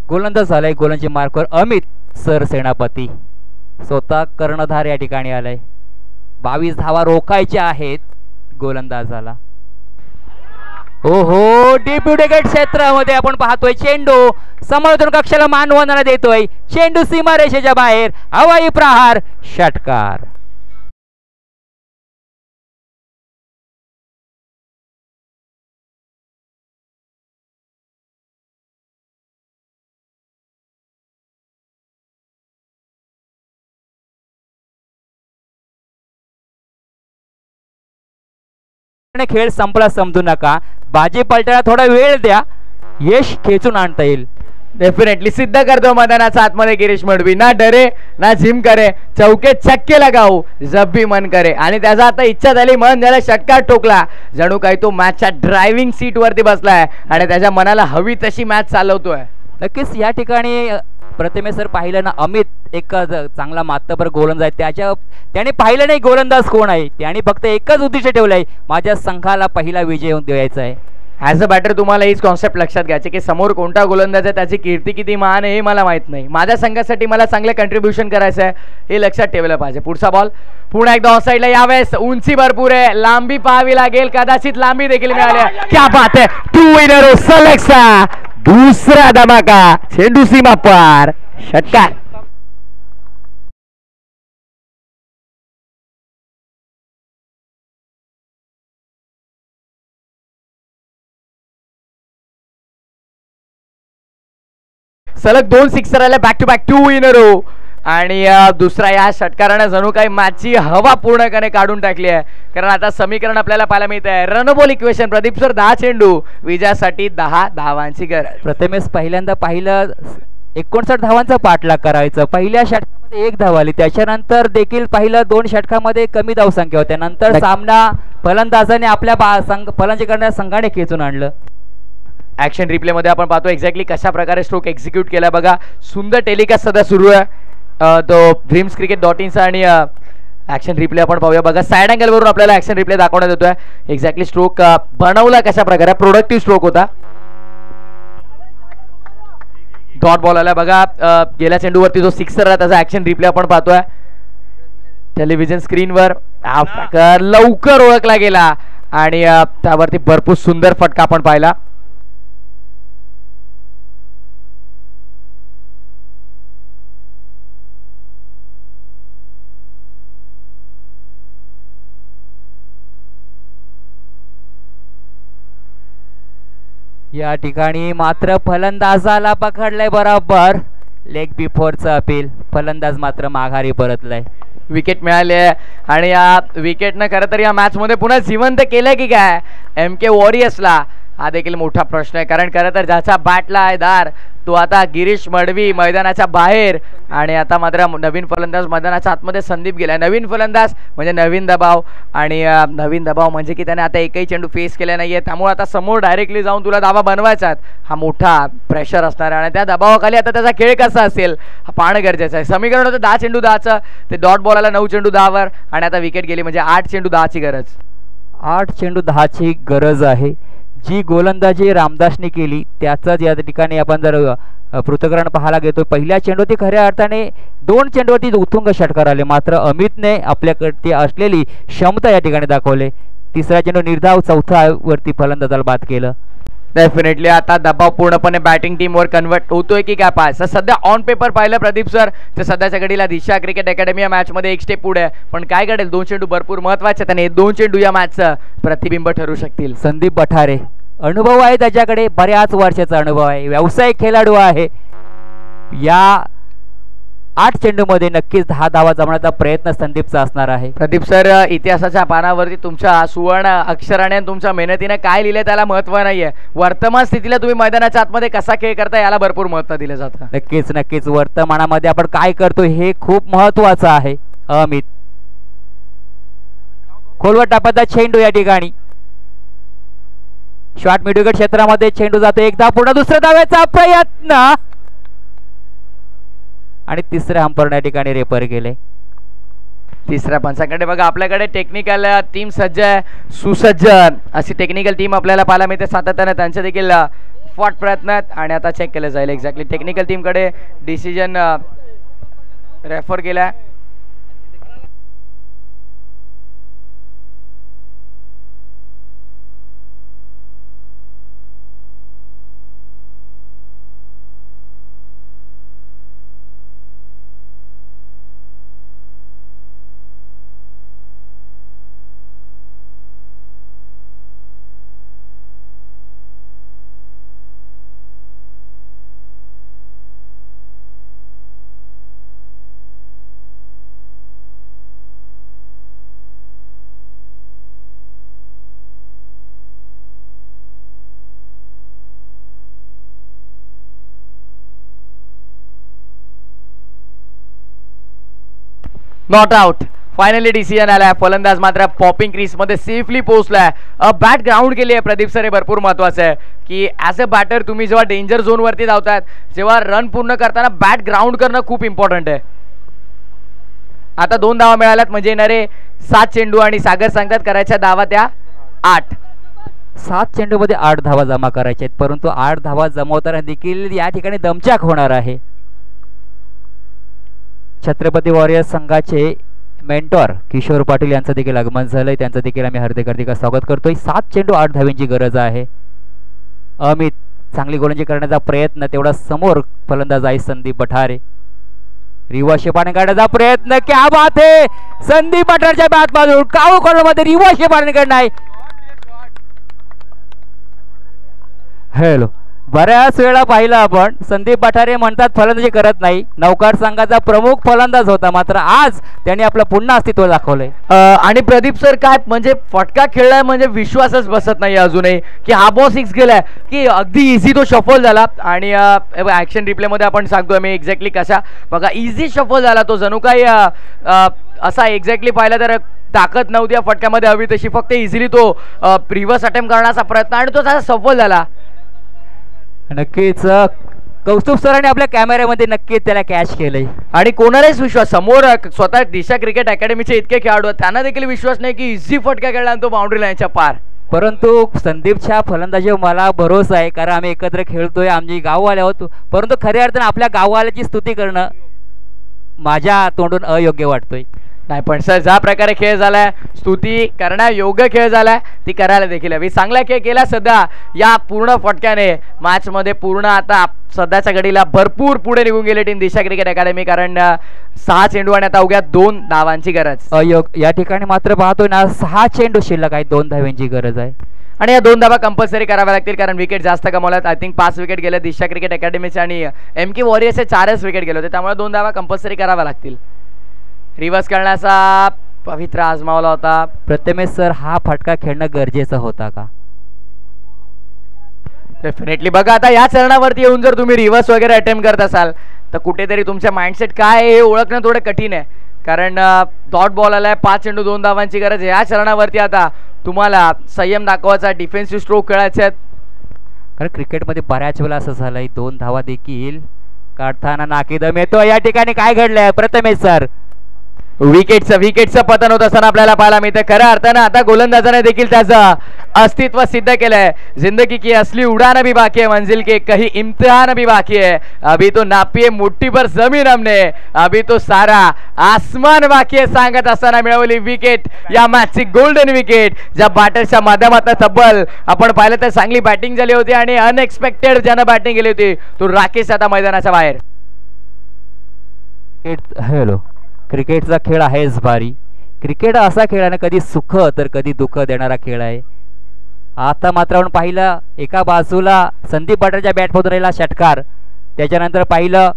B: गोलंदाज झालाय गोलंदाजी मार्कवर अमित सर सेनापती, स्वतः कर्णधार या ठिकाणी आलाय. 22 धावा रोखायच्या आहेत गोलंदाजाला. ओहो, डीप विकेट क्षेत्रामध्ये आपण पाहतोय चेंडू समोरून कक्षाला मानवणारा देतोय, चेंडू सीमारेषेच्या बाहेर, हवाई प्रहार, षटकार. खेळ संपला समजू नका, बाजी पलटायला थोडा वेळ द्या, यश खेचून आणता येईल.
C: डेफिनेटली सिद्ध करतो मैदानाचा आतमध्ये गिरीश मडवी, ना डरे ना झिम करे, चौके छक्के लगाऊ जब भी मन करे. आणि त्याचा आता इच्छा झाली, मन झालं, षटकार ठोकला, जणू काही तो मॅचच्या ड्रायव्हिंग सीट वरती बसलाय आणि त्याच्या मनाला हवी तशी मॅच चालवतोय.
B: नक्कीच या ठिकाणी प्रथमेश सर पाहिलं ना, अमित एक चांगला मातबर गोलंदाज आहे, त्याने पाहिलं नाही गोलंदाज कोण आहे, त्याने फक्त एकच उद्दिष्ट ठेवलं आहे, माझ्या संघाला पहिला विजय येऊन द्यायचा आहे.
C: ॲज अ बॅटर तुम्हाला हीच कॉन्सेप्ट लक्षात घ्यायची की समोर कोणता गोलंदाज आहे, त्याची कीर्ती किती महान आहे हे मला माहित नाही, माझ्या संघासाठी मला चांगलं कंट्रीब्युशन करायचं आहे हे लक्षात ठेवलं पाहिजे. पुढचा बॉल पुन्हा एकदा ऑफ साईडला, यावेळेस उंची भरपूर आहे, लांबी पाहावी लागेल, कदाचित लांबी देखील मिळाली. क्या बात आहे, 2 इन अ रो सलगचा दुसरा धमाका, चेंडू सीमा पार, षटकार. सलग 2 सिक्सर आले back to back, 2 in a row. आणि दुसरा या षटकाराने जणू काही मॅचची हवा पूर्णपणे काढून टाकली आहे, कारण आता समीकरण आपल्याला पाहायला मिळत आहे, रनबॉल इक्वेशन. प्रदीप सर 10 चेंडू, विजयासाठी 10 धावांची गरज.
B: प्रथमेश पहिल्यांदा पाहिलं 59 धावांचा पाठलाग करायचं, पहिल्या षटकामध्ये 1 धाव आली, त्याच्यानंतर देखील पाहिलं 2 षटकामध्ये कमी धावसंख्या होत्या, नंतर सामना फलंदाजाने आपल्या फलंदाजी संघाने खेचून आणलं.
C: ऍक्शन रिप्ले मध्ये आपण पाहतो एक्झॅक्टली कशा प्रकारे स्ट्रोक एक्झिक्यूट केला बघा, सुंदर टेलिकास्ट सध्या सुरू आहे तो dreamscricket.in आणि ऍक्शन रिप्ले आपण पाहूया बघा. साइड अँगल वरून आपल्याला ऍक्शन रिप्ले दाखवण्यात येतोय, एक्झॅक्टली स्ट्रोक बनवला कशा प्रकारे, प्रोडक्टिव्ह स्ट्रोक होता. डॉट बॉल आला बघा, गेल्या चेंडूवरती जो सिक्सर आहे त्याचा ऍक्शन रिप्ले आपण पाहतोय टेलिव्हिजन स्क्रीनवर. हा प्रकार लवकर ओळखला गेला आणि त्यावरती भरपूर सुंदर फटका आपण पाहिला.
B: या ठिकाणी मात्र फलंदाजाला पकडलंय बरोबर, लेग बिफोरचं अपील, फलंदाज मात्र माघारी परतलाय.
C: विकेट मिळाली आहे आणि या विकेटनं खरं तर या मॅच मध्ये पुन्हा जिवंत केलंय की काय MK वॉरियर्सला, हा देखील मोठा प्रश्न आहे. कारण खरं तर ज्याचा बॅटला आहे दार तो आता गिरीश मडवी मैदानाच्या बाहेर, आणि आता मात्र नवीन फलंदाज मैदानाच्या आतमध्ये संदीप गेलाय. नवीन फलंदाज म्हणजे नवीन दबाव, आणि नवीन दबाव म्हणजे की त्याने आता एकही चेंडू फेस केला नाहीये, त्यामुळे आता समोर डायरेक्टली जाऊन तुला दावा बनवायचा आहे, हा मोठा प्रेशर असणार आहे. आणि त्या दबावाखाली आता त्याचा खेळ कसा असेल हा पाहणं गरजेचं आहे. समीकरण होतं 10 चेंडू 10चं, ते डॉट बॉल आला 9 चेंडू 10वर, आणि आता विकेट गेली म्हणजे 8 चेंडू 10ची गरज.
B: 8 चेंडू 10ची गरज आहे. जी गोलंदाजी रामदासने केली त्याचाच या ठिकाणी आपण जर पृथक्करण पाहायला घेतो, पहिल्या चेंडूवरती खऱ्या अर्थाने 2 चेंडूवरती उत्तुंग षटकार आले, मात्र अमितने आपल्याकडे असलेली क्षमता या ठिकाणी दाखवले. तिसरा चेंडू निर्धाव, चौथा वरती फलंदाजाला बाद केलं.
C: डेफिनेटली आता दबाव पूर्णपणे बॅटिंग टीमवर कन्वर्ट होतोय की काय पाहायचं. सध्या ऑन पेपर पाहिलं प्रदीप सर तर सध्याच्या घडीला दिशा क्रिकेट अकॅडमी या मॅच मध्ये 1 स्टेप पुढे आहे, पण काय घडेल 2 चेंडू भरपूर महत्वाचे आहेत आणि 2 चेंडू या मॅचचं प्रतिबिंब ठरू शकतील.
B: संदीप बठारे अनुभव आहे त्याच्याकडे, बऱ्याच वर्षाचा अनुभव आहे, व्यावसायिक खेळाडू आहे. या 8 चेंडूमध्ये नक्कीच 10 धावा जमण्याचा प्रयत्न संदीपचा असणार आहे.
C: प्रदीप सर इतिहासाच्या पानावरती तुमच्या सुवर्ण अक्षराने तुमच्या मेहनतीने काय लिहिले त्याला महत्व नाहीये, वर्तमान स्थितीला तुम्ही मैदानाच्या आतमध्ये कसा खेळ करता याला भरपूर महत्व दिलं जातं.
B: नक्कीच नक्कीच वर्तमानामध्ये आपण काय करतो हे खूप महत्वाचं आहे. अमित खोलवर टाकता चेंडू या ठिकाणी शॉर्ट मिडविकेट क्षेत्रामध्ये चेंडू जातो, एकदा पूर्ण, दुसऱ्या धाव्याचा प्रयत्न आणि तिसऱ्या हंपरने या ठिकाणी रेफर केले.
C: तिसऱ्या पंचाकडे बघा आपल्याकडे टेक्निकल टीम सज्ज आहे, सुसज्ज अशी टेक्निकल टीम आपल्याला पाहायला मिळते सातत्याने, त्यांचे देखील फॉट प्रयत्न आहेत आणि आता चेक केलं जाईल एक्झॅक्टली टेक्निकल टीमकडे डिसिजन रेफर केलाय. नॉट आउट, फायनली डिसिजन आलाय. फलंदाज मात्र पॉपिंग क्रीज मध्ये सेफली पोहोचलाय. बॅट ग्राउंड केली आहे प्रदीप सर. हे भरपूर महत्वाचं आहे की ॲज अ बॅटर तुम्ही जेव्हा डेंजर झोन वरती धावतात जेव्हा रन पूर्ण करताना बॅट ग्राउंड करणं खूप इम्पॉर्टंट आहे. आता 2 धावा मिळाल्यात म्हणजे येणारे 7 चेंडू आणि सागर सांगतात करायच्या धावा त्या 8.
B: 7 चेंडूमध्ये 8 धावा जमा करायच्या आहेत, परंतु 8 धावा जमवताना देखील या ठिकाणी दमछाक होणार आहे. छत्रपती वॉरियर्स संघाचे मेंटॉर किशोर पाटील यांचं देखील आगमन झालंय. त्यांचं देखील आम्ही हार्दिक स्वागत करतोय. 7 चेंडू 8 धाव्यांची गरज आहे. अमित चांगली गोलंदाजी करण्याचा प्रयत्न, तेवढा समोर फलंदाज आहे संदीप बठारे. रिवर्स शेपाने काढण्याचा प्रयत्न, क्या बात है. संदीप बठारेच्या बॅट बाजू काऊ कॉर्नरमध्ये रिवर्स शेपाने काढणार. हॅलो, बऱ्याच वेळा पाहिलं आपण संदीप बठारे म्हणतात फलंदाजी करत नाही, नौकार संघाचा प्रमुख फलंदाज होता, मात्र आज त्यांनी आपलं पुन्हा अस्तित्व दाखवलंय.
C: आणि प्रदीप सर काय म्हणजे फटका खेळलाय म्हणजे विश्वासच बसत नाही अजूनही की हा बॉल 6 गेलाय की अगदी इझी तो शफल झाला. आणि ऍक्शन रिप्ले मध्ये आपण सांगतोय मी एक्झॅक्टली कशा बघा इझी शफल झाला तो. जणू काही असा एक्झॅक्टली पाहिला तर ताकद नव्हती या फटक्यामध्ये हवी तशी, फक्त इझिली तो रिव्हर्स अटेम्प्ट करण्याचा प्रयत्न आणि तो त्याचा सफल झाला.
B: नक्कीच कौस्तुभ सरांनी आपल्या कॅमेऱ्यामध्ये नक्कीच त्याला कॅच केलंय.
C: आणि कोणालाच विश्वास समोर स्वतः दिशा क्रिकेट अकॅडमीचे इतके खेळाडू आहेत त्यांना देखील विश्वास नाही की इझी फटका खेळला तो बाउंड्री लाईनच्या पार.
B: परंतु संदीपच्या फलंदाजीवर मला भरोसा आहे, कारण आम्ही एकत्र खेळतोय, आमची गाववाले होतो, परंतु खऱ्या अर्थाने आपल्या गाववाल्याची स्तुती करणं माझ्या तोंडून अयोग्य वाटतोय.
C: नाही पण सर ज्या प्रकारे खेळ झालाय स्तुती करण्या योग्य खेळ झालाय ती करायला देखील हवी. चांगला खेळ केला सध्या या पूर्ण फटक्याने मॅच मध्ये. पूर्ण आता सध्याच्या घडीला भरपूर पुढे निघून गेले टीम दिशा क्रिकेट अकॅडमी, कारण 6 चेंडू आणि आता अवघ्या 2 धावांची गरज.
B: या ठिकाणी मात्र पाहतोय ना 6 चेंडू शिल्लक आहे, 2 धावांची गरज आहे.
C: आणि या 2 धावा कंपल्सरी कराव्या लागतील कारण विकेट जास्त कमावल्यात. आय थिंक 5 विकेट गेले दिशा क्रिकेट अकॅडमीचे आणि MK वॉरियर्सचे 4च विकेट गेले होते, त्यामुळे 2 धावा कंपल्सरी कराव्या लागतील. रिव्हर्स करण्याचा पवित्र आजमावला होता.
B: प्रथमेश सर, हा फटका खेळणं गरजेचं होता का?
C: डेफिनेटली. बघा आता या चरणावरती येऊन जर तुम्ही रिव्हर्स वगैरे अटेम्प्ट करत असाल तर कुठेतरी तुमच्या माइंडसेट काय आहे हे ओळखणं थोडं कठीण आहे, कारण डॉट बॉल आलाय, 5 चेंडू 2 धावांची गरज आहे. या चरणावरती आता तुम्हाला संयम दाखवायचा, डिफेन्सिव्ह स्ट्रोक खेळायचे आहेत.
B: कारण क्रिकेटमध्ये बऱ्याच वेळा असं झालंय 2 धावा देखील काढताना नाकीदम येतो. या ठिकाणी काय घडलंय प्रथमेश सर?
C: विकेटचं पतन होत असताना आपल्याला पाहायला मिळतं. खऱ्या अर्थानं आता गोलंदाजाने देखील त्याचं अस्तित्व सिद्ध केलंय. जिंदगी की असली उडान भी बाकी है, मंजिल के कहीं इम्तिहान भी बाकी है, अभी तो नापिये मुट्ठी पर जमीन हमने, अभी तो सारा आसमान बाकी है सांगत असताना मिळवली विकेट, या मॅचची गोल्डन विकेट. ज्या बॅटर्सच्या माध्यमातून तब्बल आपण पाहिलं तर चांगली बॅटिंग झाली होती आणि अनएक्सपेक्टेड ज्यानं बॅटिंग केली होती तो राकेश आता मैदानाच्या बाहेर.
B: हॅलो, क्रिकेटचा खेळ आहेच भारी. क्रिकेट असा खेळाने कधी सुख तर कधी दुःख देणारा खेळ आहे. आता मात्र आपण पाहिलं एका बाजूला संदीप बठारेच्या बॅटमधून राहिला षटकार, त्याच्यानंतर पाहिलं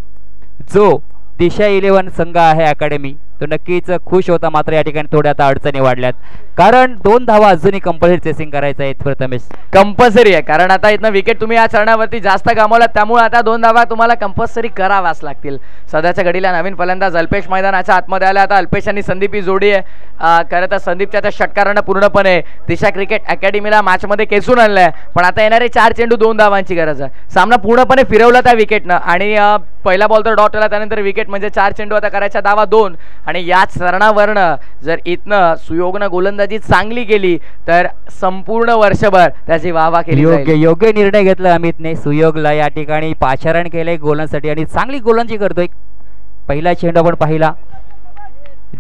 B: जो दिशा 11 संघ आहे अकॅडमी तो नक्कीच खुश होता, मात्र या ठिकाणी थोड्या आता अडचणी वाढल्यात, कारण 2 धावा अजूनही कंपल्सरी चेसिंग करायचं आहे. प्रथमेश
C: कंपल्सरी आहे, कारण आता इथनं विकेट तुम्ही या चरणावरती जास्त गमावलात, त्यामुळे आता 2 धावा तुम्हाला कंपल्सरी कराव्याच लागतील. सध्याच्या घडीला नवीन फलंदाज अल्पेश मैदानाच्या आतमध्ये आला. आता अल्पेश आणि संदीप ही जोडी आहे. खरं तर संदीपच्या त्या षटकारानं पूर्णपणे दिशा क्रिकेट अकॅडमीला मॅचमध्ये खेचून आणलंय, पण आता येणारे 4 चेंडू 2 धावांची गरज आहे. सामना पूर्णपणे फिरवला त्या विकेटनं आणि पहिला बॉल तर डॉट आला, त्यानंतर विकेट म्हणजे 4 चेंडू आता करायच्या धावा 2. आणि याच चरणावरनं जर इथनं सुयोगनं गोलंदाजी चांगली केली तर संपूर्ण वर्षभर त्याची वाहवा केली.
B: योग्य निर्णय घेतला अमितने. सुयोगला या ठिकाणी पाचारण केलंय गोलांसाठी आणि चांगली गोलंदाजी करतोय. पहिला चेंडू आपण पाहिला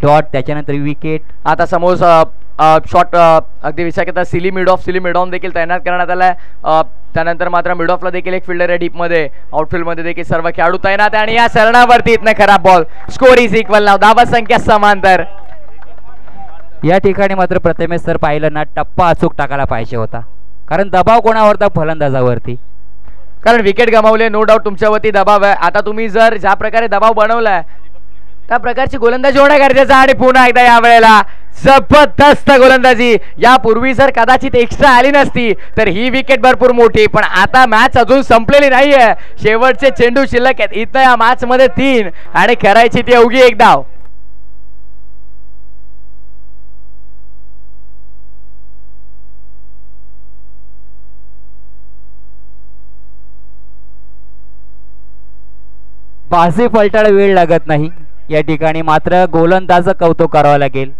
B: डॉट, त्याच्यानंतर विकेट.
C: आता समोर शॉट अगदी विचार सिली मिड ऑन देखील तैनात करण्यात आलाय. त्यानंतर मात्र मिड ऑफला देखील एक फिल्डर आहे डीपमध्ये, आउटफील्डमध्ये देखील सर्व खेळाडू तैनात आहे. आणि या चरणावरती इथनं खराब बॉल, स्कोर इज इक्वल नाव, धावा संख्या समांतर.
B: या ठिकाणी मात्र प्रथमेश सर पाहिलं ना टप्पा अचूक टाकायला पाहिजे होता, कारण दबाव कोणावरता? फलंदाजावरती.
C: कारण विकेट गमावले, नो डाऊट तुमच्यावरती दबाव आहे. आता तुम्ही जर ज्या प्रकारे दबाव बनवलाय त्या प्रकारची गोलंदाजी होणं गरजेचं आहे. आणि पुन्हा एकदा या वेळेला जबरदस्त गोलंदाजी. यापूर्वी जर कदाचित एक्स्ट्रा आली नसती तर ही विकेट भरपूर मोठी, पण आता मॅच अजून संपलेली नाहीये. शेवटचे चेंडू शिल्लक आहेत. इथं या मॅच मध्ये 3 आणि करायची ती अवघी 1 धाव.
B: बाजी पलटायला वेळ लागत नाही. या ठिकाणी मात्र गोलंदाज कौतुक करावं लागेल.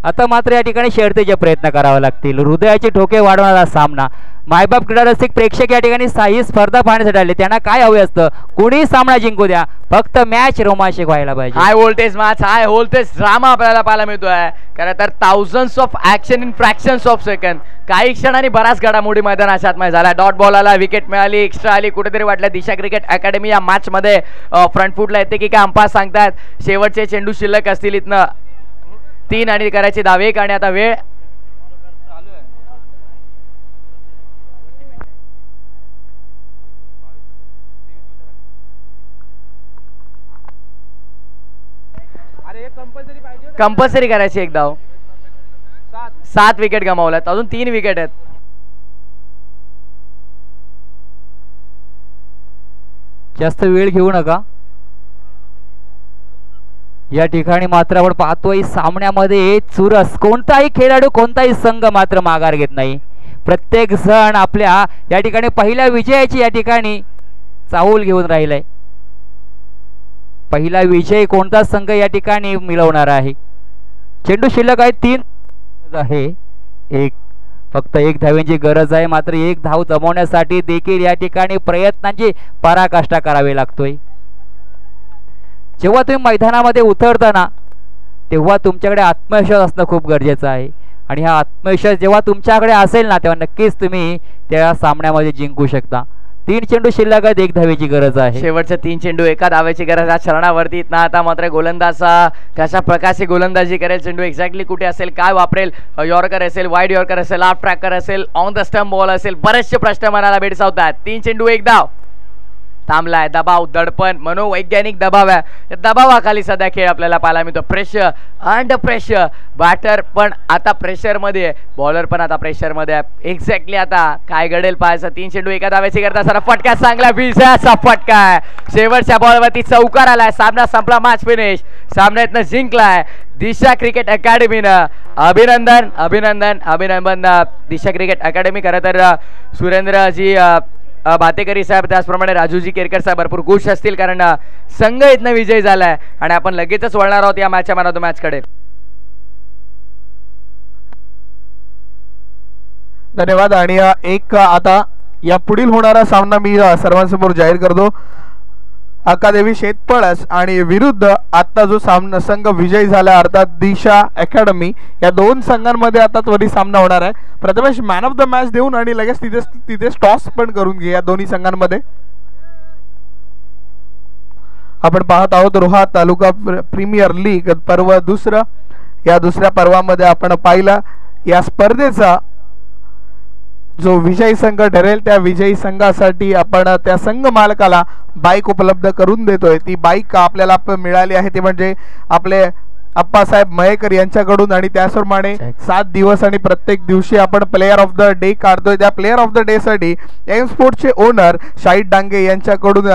B: आता मात्र या ठिकाणी शर्यतीचे प्रयत्न करावे लागतील. हृदयाचे ठोके वाढवणारा सामना. मायबाप क्रीडा रसिक प्रेक्षक या ठिकाणी ही स्पर्धा पाहण्यासाठी आले. त्यांना काय हवे असतं, कोणी सामना जिंकू द्या, फक्त मॅच रोमांचक व्हायला पाहिजे.
C: High voltage match, high voltage drama आपल्याला पाहायला मिळतोय. खरं तर thousands of action in fractions of second. काही क्षणांनी बराच घडामोडी मैदानाच्या आतमध्ये झाला. डॉट बॉल आला, विकेट मिळाली, एक्स्ट्रा आली. कुठेतरी वाटलं दिशा क्रिकेट अकॅडमी या मॅच मध्ये फ्रंट फूटला येते की काय अंपायर सांगतात. शेवटचे चेंडू शिल्लक असतील. इथनं 3 आणि करायचे धाव 1 आणि आता वेळ कंपल्सरी करायची एक धाव. 7 विकेट गमावल्यात, अजून 3 विकेट आहेत.
B: जास्त वेळ घेऊ नका. या ठिकाणी मात्र आपण पाहतोय सामन्यामध्ये चुरस. कोणताही खेळाडू, कोणताही संघ मात्र माघार घेत नाही. प्रत्येक जण आपल्या या ठिकाणी पहिल्या विजयाची या ठिकाणी चाहूल घेऊन राहिलाय. पहिला विजय कोणता संघ या ठिकाणी मिळवणार आहे. चेंडू शिल्लक आहे 3 आहे. फक्त 1 धावेची गरज आहे. मात्र 1 धाव जमवण्यासाठी देखील या ठिकाणी प्रयत्नांची पराकाष्ठा करावी लागतोय. जेव्हा तुम्ही मैदानामध्ये उतरताना तेव्हा तुमच्याकडे आत्मविश्वास असणं खूप गरजेचं आहे. आणि हा आत्मविश्वास जेव्हा तुमच्याकडे असेल ना, तेव्हा नक्कीच तुम्ही त्या सामन्यामध्ये जिंकू शकता. 3 चेंडू शिल्लक आहेत, 1 धावेची गरज आहे.
C: शेवटचे 3 चेंडू 1 धावेची गरज आहे शरणावरती. ना आता मात्र गोलंदाज कशा प्रकारची गोलंदाजी करेल, चेंडू एक्झॅक्टली कुठे असेल, काय वापरेल, यॉर्कर असेल, वाईड यॉर्कर असेल, ऑफ ट्रॅकर असेल, ऑन द स्टंप बॉल असेल, बरेचसे प्रश्न मनाला भेडसावतात. 3 चेंडू 1 धाव. थांबलाय दबाव, दडपण, मनोवैज्ञानिक दबाव आहे. दबावाखाली सध्या खेळ आपल्याला पाहायला मिळतो. Pressure, under pressure. बॅटर पण आता प्रेशर मध्ये आहे, बॉलर पण आता प्रेशर मध्ये आहे. एक्झॅक्टली आता काय घडेल पाहायचं. 3 चेंडू 1 धावेची करता सर फटका चांगला विजयाचा फटका आहे. शेवटच्या बॉलवरती चौकार आलाय. सामना संपला, मॅच फिनिश. सामन्यातनं जिंकलाय दिशा क्रिकेट अकॅडमीनं. अभिनंदन अभिनंदन अभिनंदन दिशा क्रिकेट अकॅडमी. खरं तर सुरेंद्रजी भातेकरी साहेब, त्याचप्रमाणे राजूजी केरकर साहेब भरपूर खुश असतील, कारण संघ इथनं विजय झालाय. आणि आपण लगेचच वळणार आहोत या मॅचच्या मॅन ऑफ द मॅच कडे.
D: धन्यवाद. आणि एक आता या पुढील होणारा सामना मी सर्वांसमोर जाहीर करतो. अकादेवी शेतपळस आणि विरुद्ध आता जो सामना संघ विजयी झाला अर्थात दिशा अकॅडमी, या 2 संघांमध्ये आता त्वरित सामना होणार आहे. Prathamesh man of the match देऊन आणि लगेच तिथे टॉस पण करून घे. या दोन्ही संघांमध्ये आपण पाहत आहोत रोहा तालुका प्रीमियर लीग पर्व 2. या 2ऱ्या पर्वामध्ये आपण पाहिला या स्पर्धेचा जो विजयी संघ ठरेल त्या विजयी संघासाठी आपण त्या संघ मालकाला बाईक उपलब्ध करून देतोय. ती बाईक आपल्याला मिळाली आहे ती म्हणजे आपले अप्पासाहेब मयेकर यांच्याकडून. आणि त्याचप्रमाणे 7 दिवस आणि प्रत्येक दिवशी आपण प्लेयर ऑफ द डे काढतोय. त्या प्लेयर ऑफ द डे साठी एम स्पोर्ट्सचे ओनर शाहिद डांगे यांच्याकडून